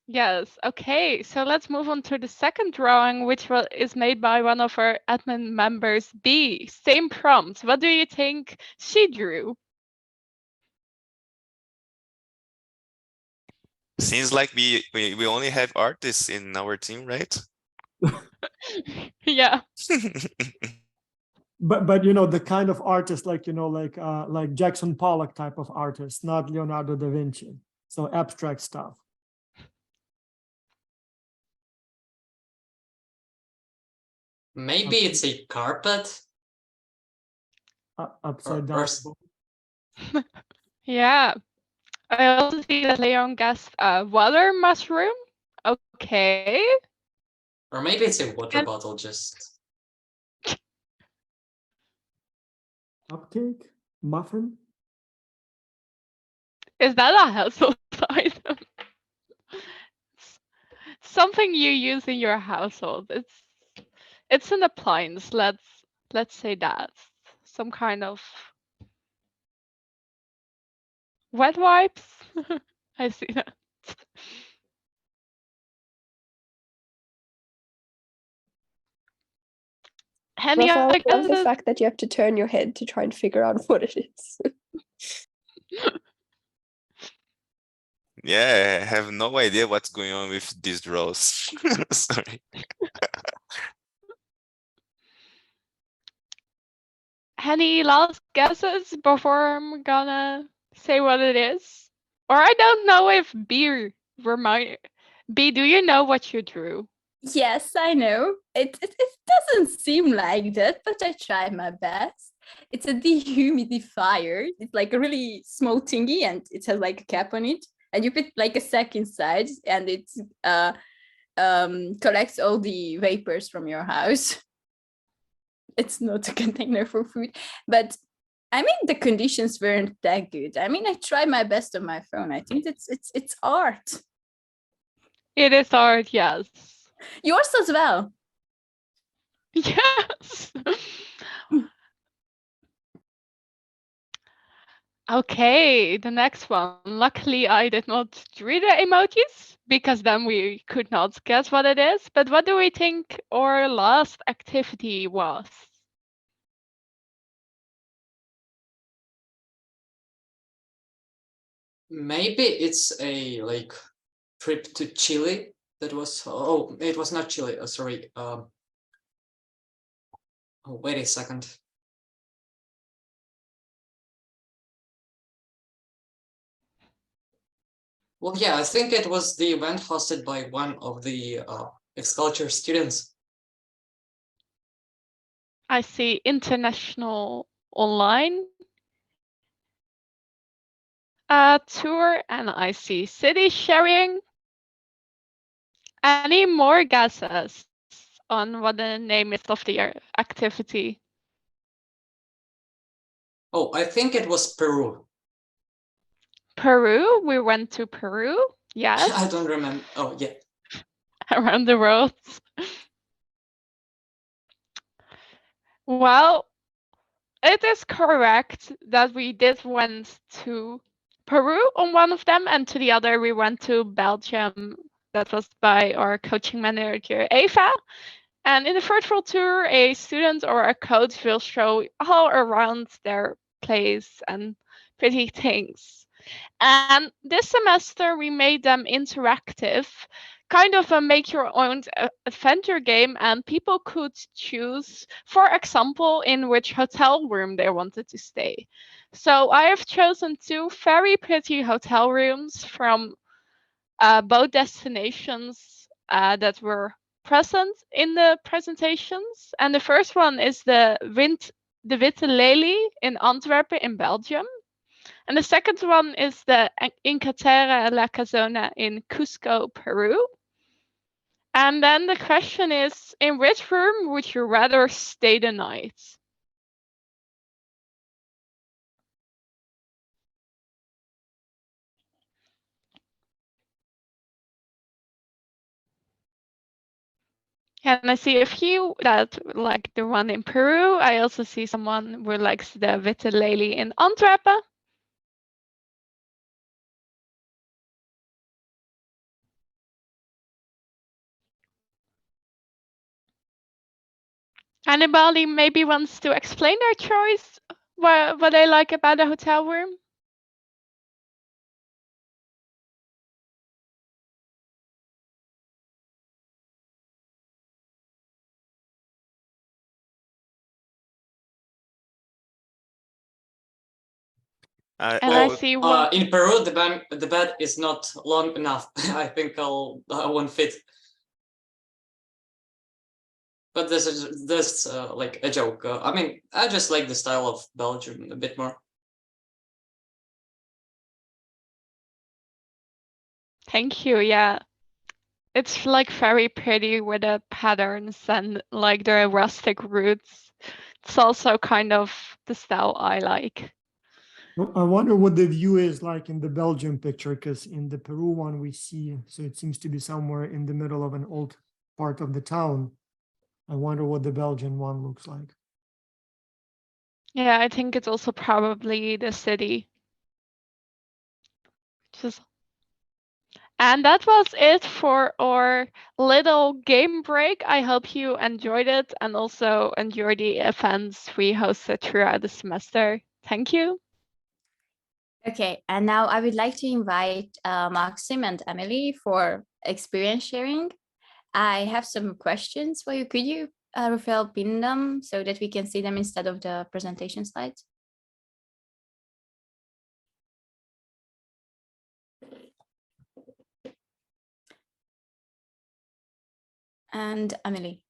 Yes. Okay. So let's move on to the second drawing, which is made by one of our admin members, B. Same prompt. What do you think she drew? Seems like we only have artists in our team, right? Yeah. But the kind of artist like Jackson Pollock type of artist, not Leonardo da Vinci. So abstract stuff. Maybe it's a carpet. Upside Or down. Yeah. I also see that Leon guessed water mushroom. Okay. Or maybe it's a water And- bottle just. Cupcake? Muffin? Is that a household item? Something you use in your household. It's an appliance. Let's say that. Some kind of wet wipes. I see that. Any Raphael, other I love the guesses? fact that you have to turn your head to try and figure out what it is. Yeah, I have no idea what's going on with these draws. Sorry. Any last guesses before I'm gonna say what it is? Or I don't know if B, do you know what you drew? Yes, I know. It doesn't seem like that, but I tried my best. It's a dehumidifier. It's like a really small thingy, and it has like a cap on it. And you put like a sack inside, and it collects all the vapors from your house. It's not a container for food, but I mean the conditions weren't that good. I mean, I tried my best on my phone. I think it's art. It is art, yes. Yours as well. Yes. Okay, the next one. Luckily, I did not read the emojis because then we could not guess what it is. But what do we think our last activity was? Maybe it's a like trip to Chile. That was it was not Chile. Sorry. Oh, wait a second. Well, yeah, I think it was the event hosted by one of the X-Culture students. I see international online tour, and I see city sharing. Any more guesses on what the name is of the activity? Oh, I think it was Peru. Peru, we went to Peru, yes. I don't remember. Oh, yeah. Around the world. Well, it is correct that we did went to Peru on one of them, and to the other we went to Belgium. That was by our coaching manager Eva. And in the virtual tour, a student or a coach will show all around their place and pretty things. And this semester we made them interactive, kind of a make your own adventure game, and people could choose, for example, in which hotel room they wanted to stay. So I have chosen 2 very pretty hotel rooms from both destinations that were present in the presentations. And the first one is the Witte Lelie in Antwerp in Belgium. And the second one is the Inca Terra La Casona in Cusco, Peru. And then the question is, in which room would you rather stay the night? And I see a few that like the one in Peru. I also see someone who likes the Witte Lelie in Antwerp. Anybody maybe wants to explain their choice, what they like about a hotel room? And I see one. In Peru, the bed is not long enough. I think I won't fit. But this is like a joke. I mean, I just like the style of Belgium a bit more. Thank you. Yeah, it's like very pretty with the patterns and like the rustic roots. It's also kind of the style I like. I wonder what the view is like in the Belgium picture, because in the Peru one we see, so it seems to be somewhere in the middle of an old part of the town. I wonder what the Belgian one looks like. Yeah, I think it's also probably the city. And that was it for our little game break. I hope you enjoyed it and also enjoy the events we hosted throughout the semester. Thank you. Okay, and now I would like to invite Maxim and Emily for experience sharing. I have some questions for you. Could you, Rafael, pin them so that we can see them instead of the presentation slides? And Emily.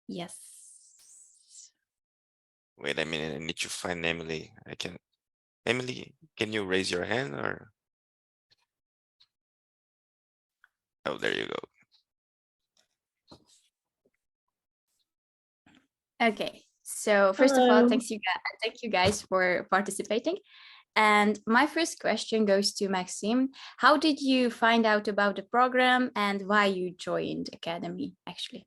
Yes. Wait a minute, I need to find Emily. Emily, can you raise your hand or? Oh, there you go. Okay, so first of all, Hello. thank you guys for participating. And my first question goes to Maxime. How did you find out about the program and why you joined Academy, actually?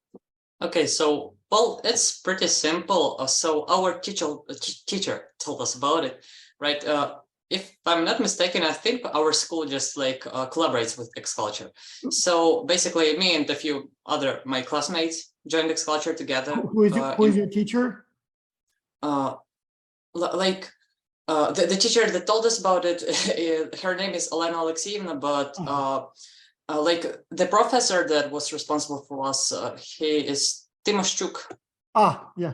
Okay, so, well, it's pretty simple. So our teacher told us about it, right? If I'm not mistaken, I think our school just like collaborates with X-Culture. So basically me and a few other, my classmates joined X-Culture together. Who is your teacher? The teacher that told us about it, her name is Elena Alexeyevna, but like the professor that was responsible for us, he is Timoshchuk. Yeah.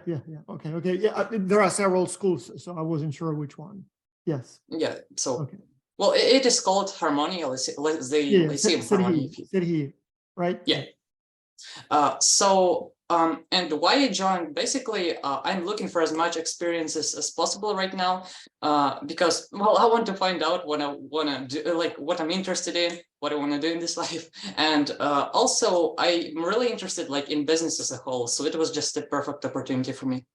Okay. Yeah, there are several schools, so I wasn't sure which one. Yes. Yeah. So Well, it is called Harmonia, the Yeah, Lyceum said Harmonia. he, right? Yeah. And why I joined, basically, I'm looking for as much experiences as possible right now, because, well, I want to find out what I want to do, like what I'm interested in, what I want to do in this life. And also, I'm really interested like in business as a whole. So it was just a perfect opportunity for me.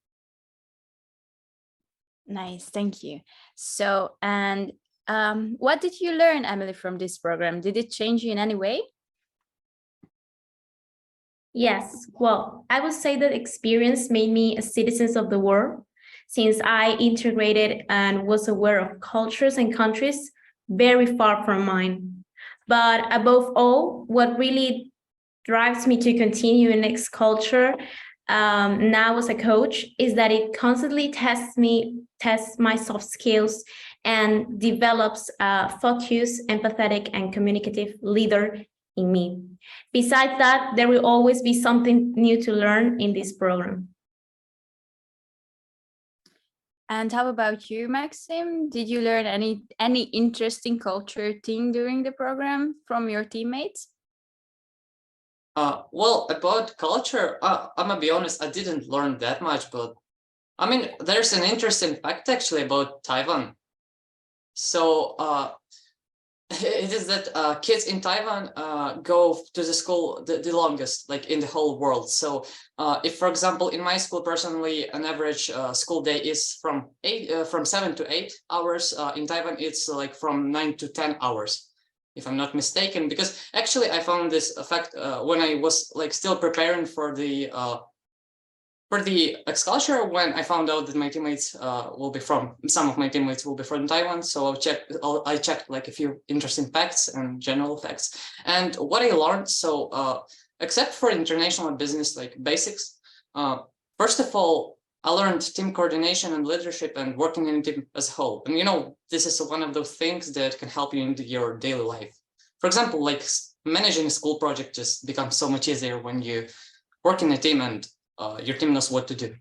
Nice, thank you. So, and what did you learn, Emily, from this program? Did it change you in any way? Yes, well, I would say that experience made me a citizen of the world, since I integrated and was aware of cultures and countries very far from mine. But above all, what really drives me to continue in X culture now as a coach is that it constantly tests my soft skills and develops a focused, empathetic, and communicative leader in me. Besides that, there will always be something new to learn in this program. And how about you, Maxim? Did you learn any interesting culture thing during the program from your teammates? Well, about culture, I'm gonna be honest, I didn't learn that much, but I mean, there's an interesting fact actually about Taiwan. So it is that kids in Taiwan go to the school the longest, like in the whole world. So if, for example, in my school personally, an average school day is from 7 to 8 hours. In Taiwan, it's like from 9 to 10 hours, if I'm not mistaken. Because actually, I found this fact when I was like still preparing for the X-Culture, when I found out that my teammates some of my teammates will be from Taiwan. So I checked like a few interesting facts and general facts. And what I learned, so except for international business, like basics, first of all, I learned team coordination and leadership and working in a team as a whole. And you know, this is one of those things that can help you in your daily life. For example, like managing a school project just becomes so much easier when you work in a team and your team knows what to do.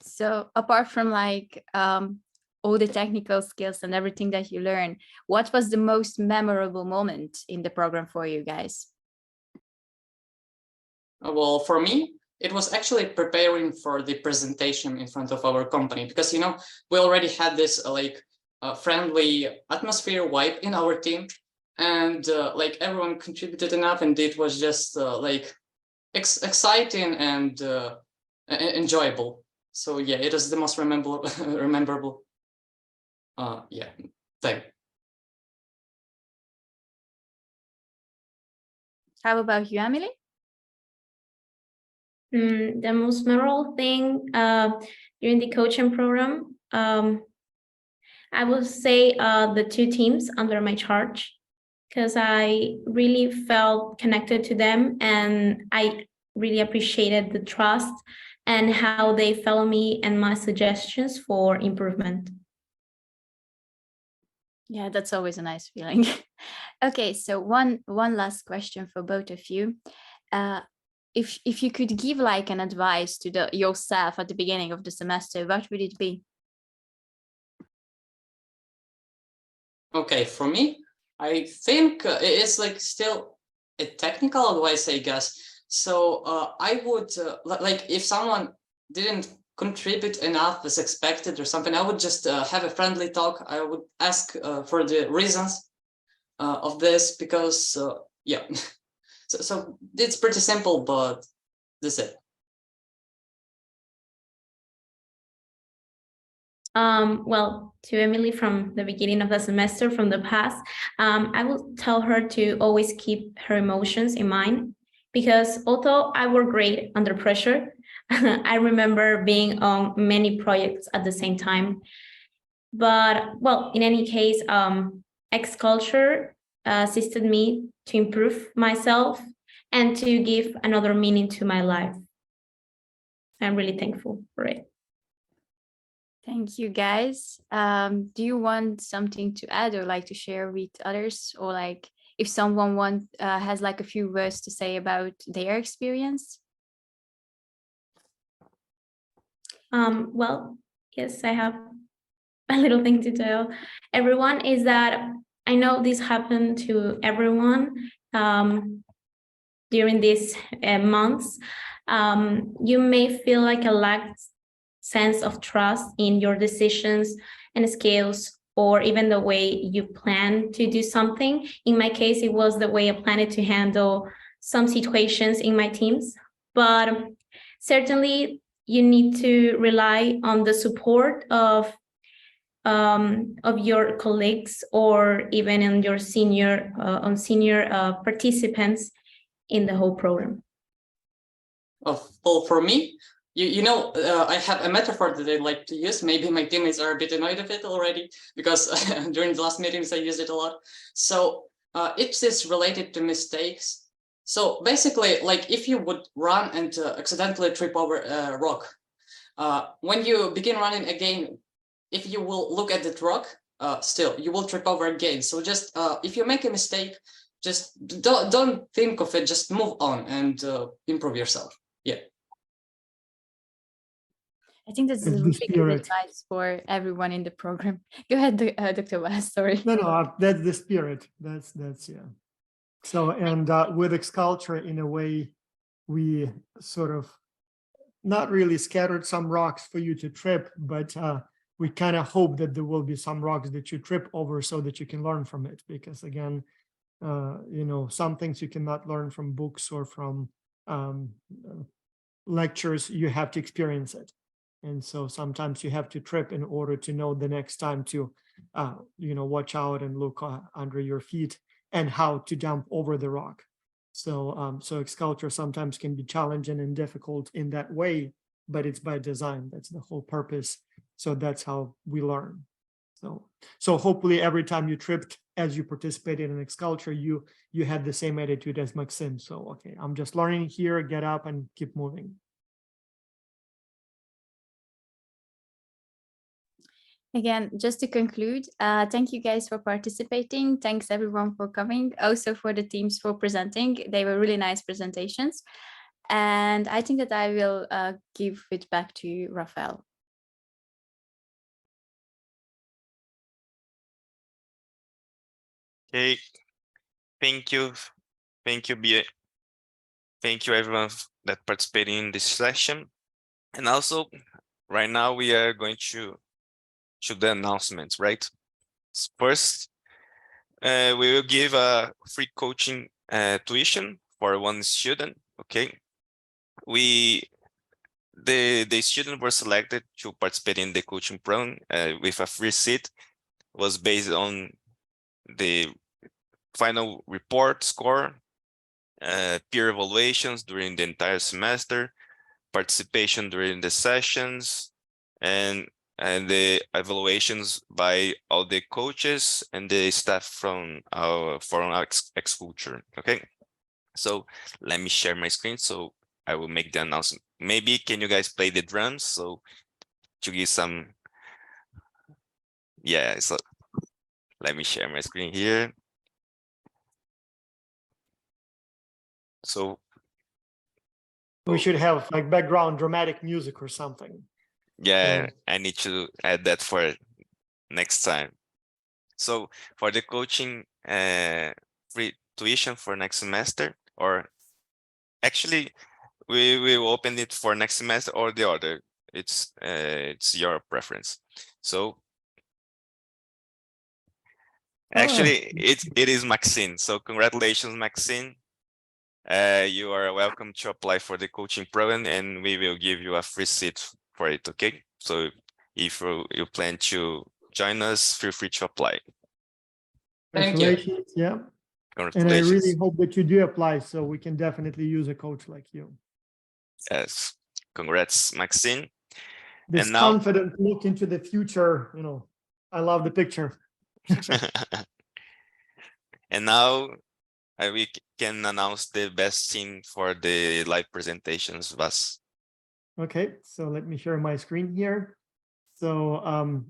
So apart from like all the technical skills and everything that you learn, what was the most memorable moment in the program for you guys? Well, for me, it was actually preparing for the presentation in front of our company, because, you know, we already had this friendly atmosphere vibe in our team. And like everyone contributed enough, and it was just like exciting and enjoyable. So yeah, it is the most rememberable thing. How about you, Emily? The most memorable thing during the coaching program, I would say the two teams under my charge, because I really felt connected to them and I really appreciated the trust and how they follow me and my suggestions for improvement. Yeah, that's always a nice feeling. Okay, so one last question for both of you. If you could give like an advice to yourself at the beginning of the semester, what would it be? Okay, for me, I think it's like still a technical advice, I guess. So I would like if someone didn't contribute enough as expected or something, I would just have a friendly talk. I would ask for the reasons of this, because yeah, so it's pretty simple, but that's it. Well, to Emily from the beginning of the semester, from the past, I will tell her to always keep her emotions in mind, because although I work great under pressure, I remember being on many projects at the same time. But well, in any case, X-Culture assisted me to improve myself and to give another meaning to my life. I'm really thankful for it. Thank you, guys. Do you want something to add or like to share with others, or like if someone has like a few words to say about their experience? Well, yes, I have. a little thing to tell everyone is that I know this happened to everyone during these months. You may feel like a lack sense of trust in your decisions and skills, or even the way you plan to do something. In my case, it was the way I planned to handle some situations in my teams, but certainly you need to rely on the support of your colleagues, or even on your senior participants in the whole program. Well, for me, I have a metaphor that I like to use. Maybe my teammates are a bit annoyed of it already, because during the last meetings I used it a lot. So it is related to mistakes. So basically, like if you would run and accidentally trip over a rock, when you begin running again, if you will look at that rock, still you will trip over again. So just if you make a mistake, just don't think of it, just move on and improve yourself. Yeah. I think this is It's the really good spirit. advice for everyone in the program. Go ahead, Dr. Vas, sorry. No, that's the spirit. That's yeah. So, and with XCulture, in a way, we sort of not really scattered some rocks for you to trip, but we kind of hope that there will be some rocks that you trip over so that you can learn from it. Because again, some things you cannot learn from books or from lectures. You have to experience it. And so sometimes you have to trip in order to know the next time to, watch out and look under your feet and how to jump over the rock. So, so XCulture sometimes can be challenging and difficult in that way, but it's by design. That's the whole purpose. So that's how we learn. So hopefully every time you tripped as you participated in XCulture, you had the same attitude as Maxim. So, okay, I'm just learning here, get up and keep moving. Again, just to conclude, thank you guys for participating. Thanks everyone for coming. Also for the teams for presenting. They were really nice presentations. And I think that I will give it back to Rafael. Okay, thank you. Thank you, Bia. Thank you everyone that participated in this session. And also, right now we are going to the announcements, right? First, we will give a free coaching tuition for one student. Okay, the student were selected to participate in the coaching program with a free seat. Was based on the final report score, peer evaluations during the entire semester, participation during the sessions, and the evaluations by all the coaches and the staff from our XCulture. Okay, so let me share my screen so I will make the announcement. Maybe can you guys play the drums so to give some, yeah, so let me share my screen here. So we should have like background dramatic music or something. Yeah, I need to add that for next time. So for the coaching free tuition for next semester, or actually we will open it for next semester or the other. It's your preference. So actually it is Maxine. So congratulations, Maxine. You are welcome to apply for the coaching program, and we will give you a free seat for it. Okay, so if you plan to join us, feel free to apply. Congratulations. Yeah. And I really hope that you do apply, so we can definitely use a coach like you. Yes, congrats, Maxine. This and now, confident look into the future, I love the picture. And now we can announce the best team for the live presentations, Vas. Okay, so let me share my screen here. So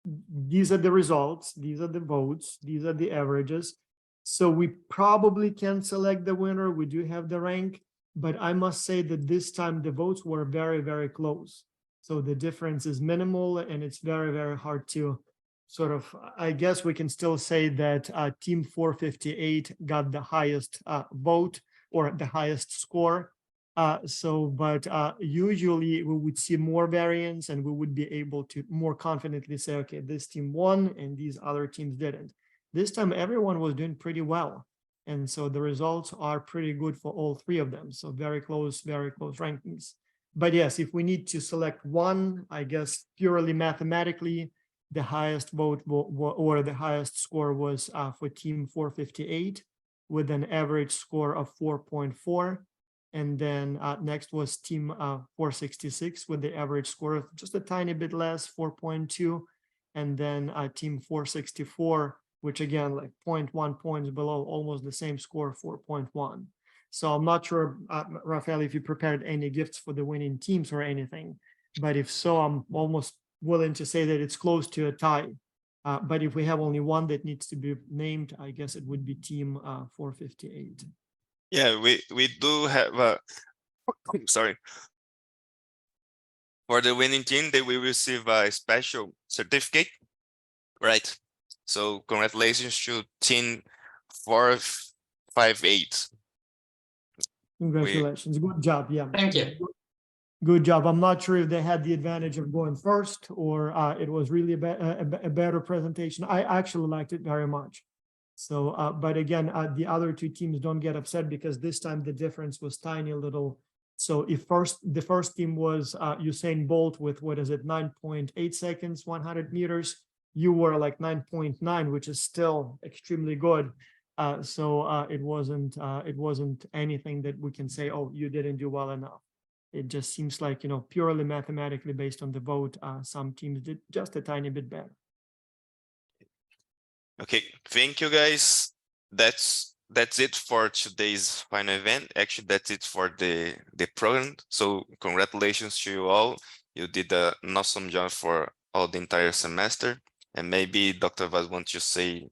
these are the results, these are the votes, these are the averages. So we probably can select the winner. We do have the rank, but I must say that this time the votes were very, very close. So the difference is minimal, and it's very, very hard to sort of, I guess we can still say that team 458 got the highest vote or the highest score. But usually we would see more variance, and we would be able to more confidently say, okay, this team won and these other teams didn't. This time everyone was doing pretty well. And so the results are pretty good for all three of them. So very close rankings. But yes, if we need to select one, I guess purely mathematically, the highest vote or the highest score was for team 458 with an average score of 4.4. And then next was team 466 with the average score of just a tiny bit less, 4.2. And then team 464, which again, like 0.1 points below, almost the same score, 4.1. So I'm not sure, Rafael, if you prepared any gifts for the winning teams or anything, but if so, I'm almost willing to say that it's close to a tie. But if we have only one that needs to be named, I guess it would be team 458. Yeah, we do have a, sorry. For the winning team, they will receive a special certificate, right? So congratulations to team 458. Congratulations, good job, yeah. Thank you. Good job. I'm not sure if they had the advantage of going first or it was really a better presentation. I actually liked it very much. So, but again, the other two teams don't get upset because this time the difference was tiny little. So if the first team was Usain Bolt with, what is it, 9.8 seconds, 100 meters, you were like 9.9, which is still extremely good. So it wasn't anything that we can say, oh, you didn't do well enough. It just seems like, purely mathematically based on the vote, some teams did just a tiny bit better. Okay, thank you guys. That's it for today's final event. Actually, that's it for the program. So congratulations to you all. You did an awesome job for all the entire semester. And maybe Dr. Vaz wants to say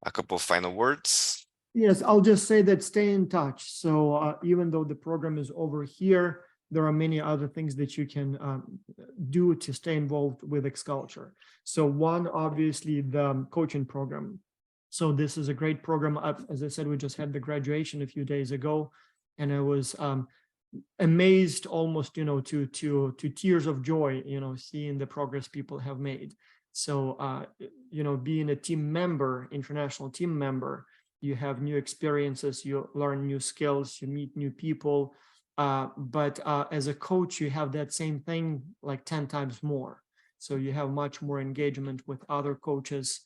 a couple of final words. Yes, I'll just say that stay in touch. So even though the program is over here, there are many other things that you can do to stay involved with XCulture. So one, obviously, the coaching program. So this is a great program. As I said, we just had the graduation a few days ago, and I was amazed almost, to tears of joy, seeing the progress people have made. So, being a team member, international team member, you have new experiences, you learn new skills, you meet new people. But as a coach, you have that same thing like 10 times more. So you have much more engagement with other coaches.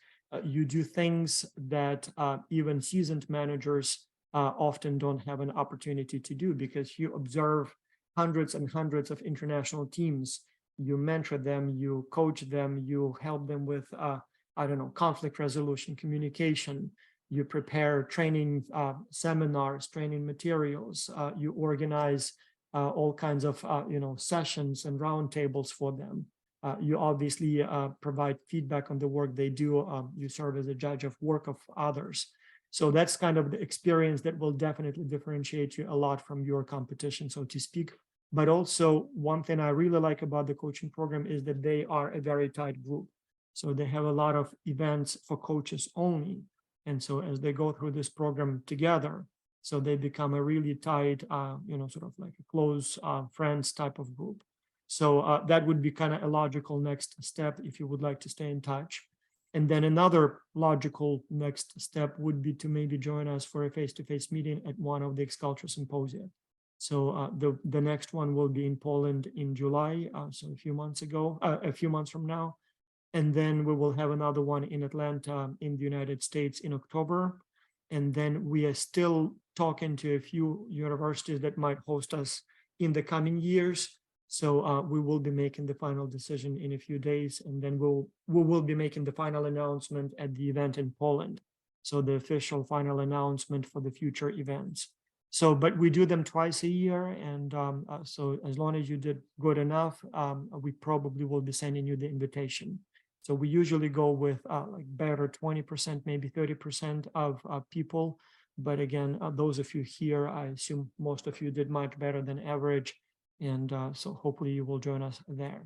You do things that even seasoned managers often don't have an opportunity to do because you observe hundreds and hundreds of international teams. You mentor them, you coach them, you help them with, conflict resolution, communication. You prepare training seminars, training materials. You organize all kinds of sessions and roundtables for them. You obviously provide feedback on the work they do. You serve as a judge of work of others. So that's kind of the experience that will definitely differentiate you a lot from your competition, so to speak. But also one thing I really like about the coaching program is that they are a very tight group. So they have a lot of events for coaches only. And so as they go through this program together, so they become a really tight, sort of like a close friends type of group. So that would be kind of a logical next step if you would like to stay in touch. And then another logical next step would be to maybe join us for a face-to-face meeting at one of the XCulture symposia. So the next one will be in Poland in July, so a few months from now. And then we will have another one in Atlanta in the United States in October. And then we are still talking to a few universities that might host us in the coming years. So we will be making the final decision in a few days, and then we will be making the final announcement at the event in Poland. So the official final announcement for the future events. So, but we do them twice a year, and so as long as you did good enough, we probably will be sending you the invitation. So we usually go with like better 20%, maybe 30% of people. But again, those of you here, I assume most of you did much better than average. And so hopefully you will join us there.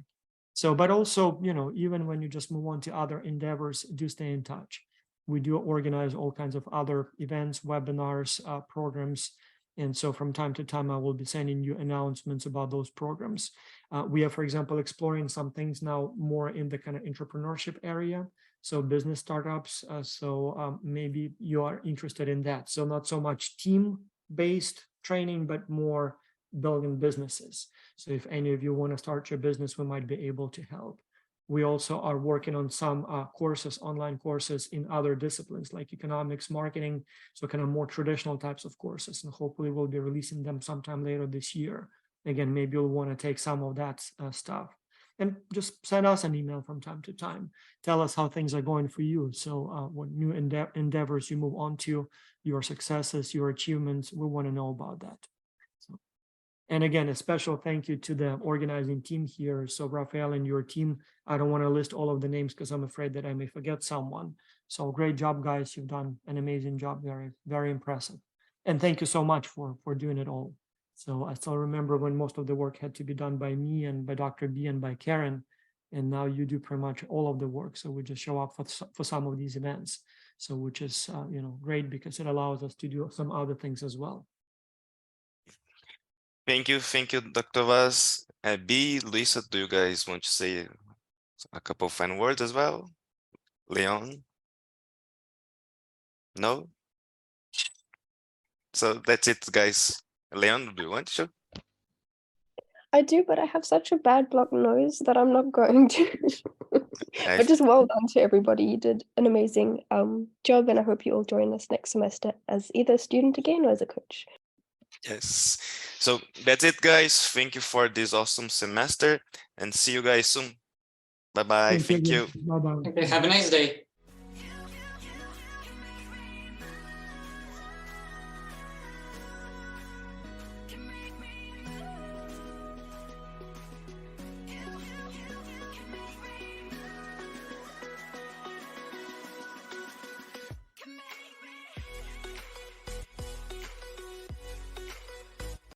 So, but also, you know, even when you just move on to other endeavors, do stay in touch. We do organize all kinds of other events, webinars, programs. And so from time to time, I will be sending you announcements about those programs. We are, for example, exploring some things now more in the kind of entrepreneurship area. So business startups. Maybe you are interested in that. So not so much team-based training, but more building businesses. So if any of you want to start your business, we might be able to help. We also are working on some courses, online courses in other disciplines like economics, marketing, so kind of more traditional types of courses. And hopefully we'll be releasing them sometime later this year. Again, maybe you'll want to take some of that stuff. And just send us an email from time to time. Tell us how things are going for you. So what new endeavors you move on to, your successes, your achievements, we want to know about that. And again, a special thank you to the organizing team here. So Rafael and your team, I don't want to list all of the names because I'm afraid that I may forget someone. So great job, guys. You've done an amazing job. Very, very impressive. And thank you so much for doing it all. So I still remember when most of the work had to be done by me and by Dr. B and by Karen. And now you do pretty much all of the work. So we just show up for some of these events. So which is, great because it allows us to do some other things as well. Thank you, Dr. Vaz. B, Luisa, do you guys want to say a couple of final words as well? Leon? No? So that's it, guys. Leon, do you want to? I do, but I have such a bad blocked nose that I'm not going to. But just well done to everybody. You did an amazing job, and I hope you all join us next semester as either a student again or as a coach. Yes. So that's it, guys. Thank you for this awesome semester and see you guys soon. Bye-bye. Thank you. Bye-bye. Okay, have a nice day.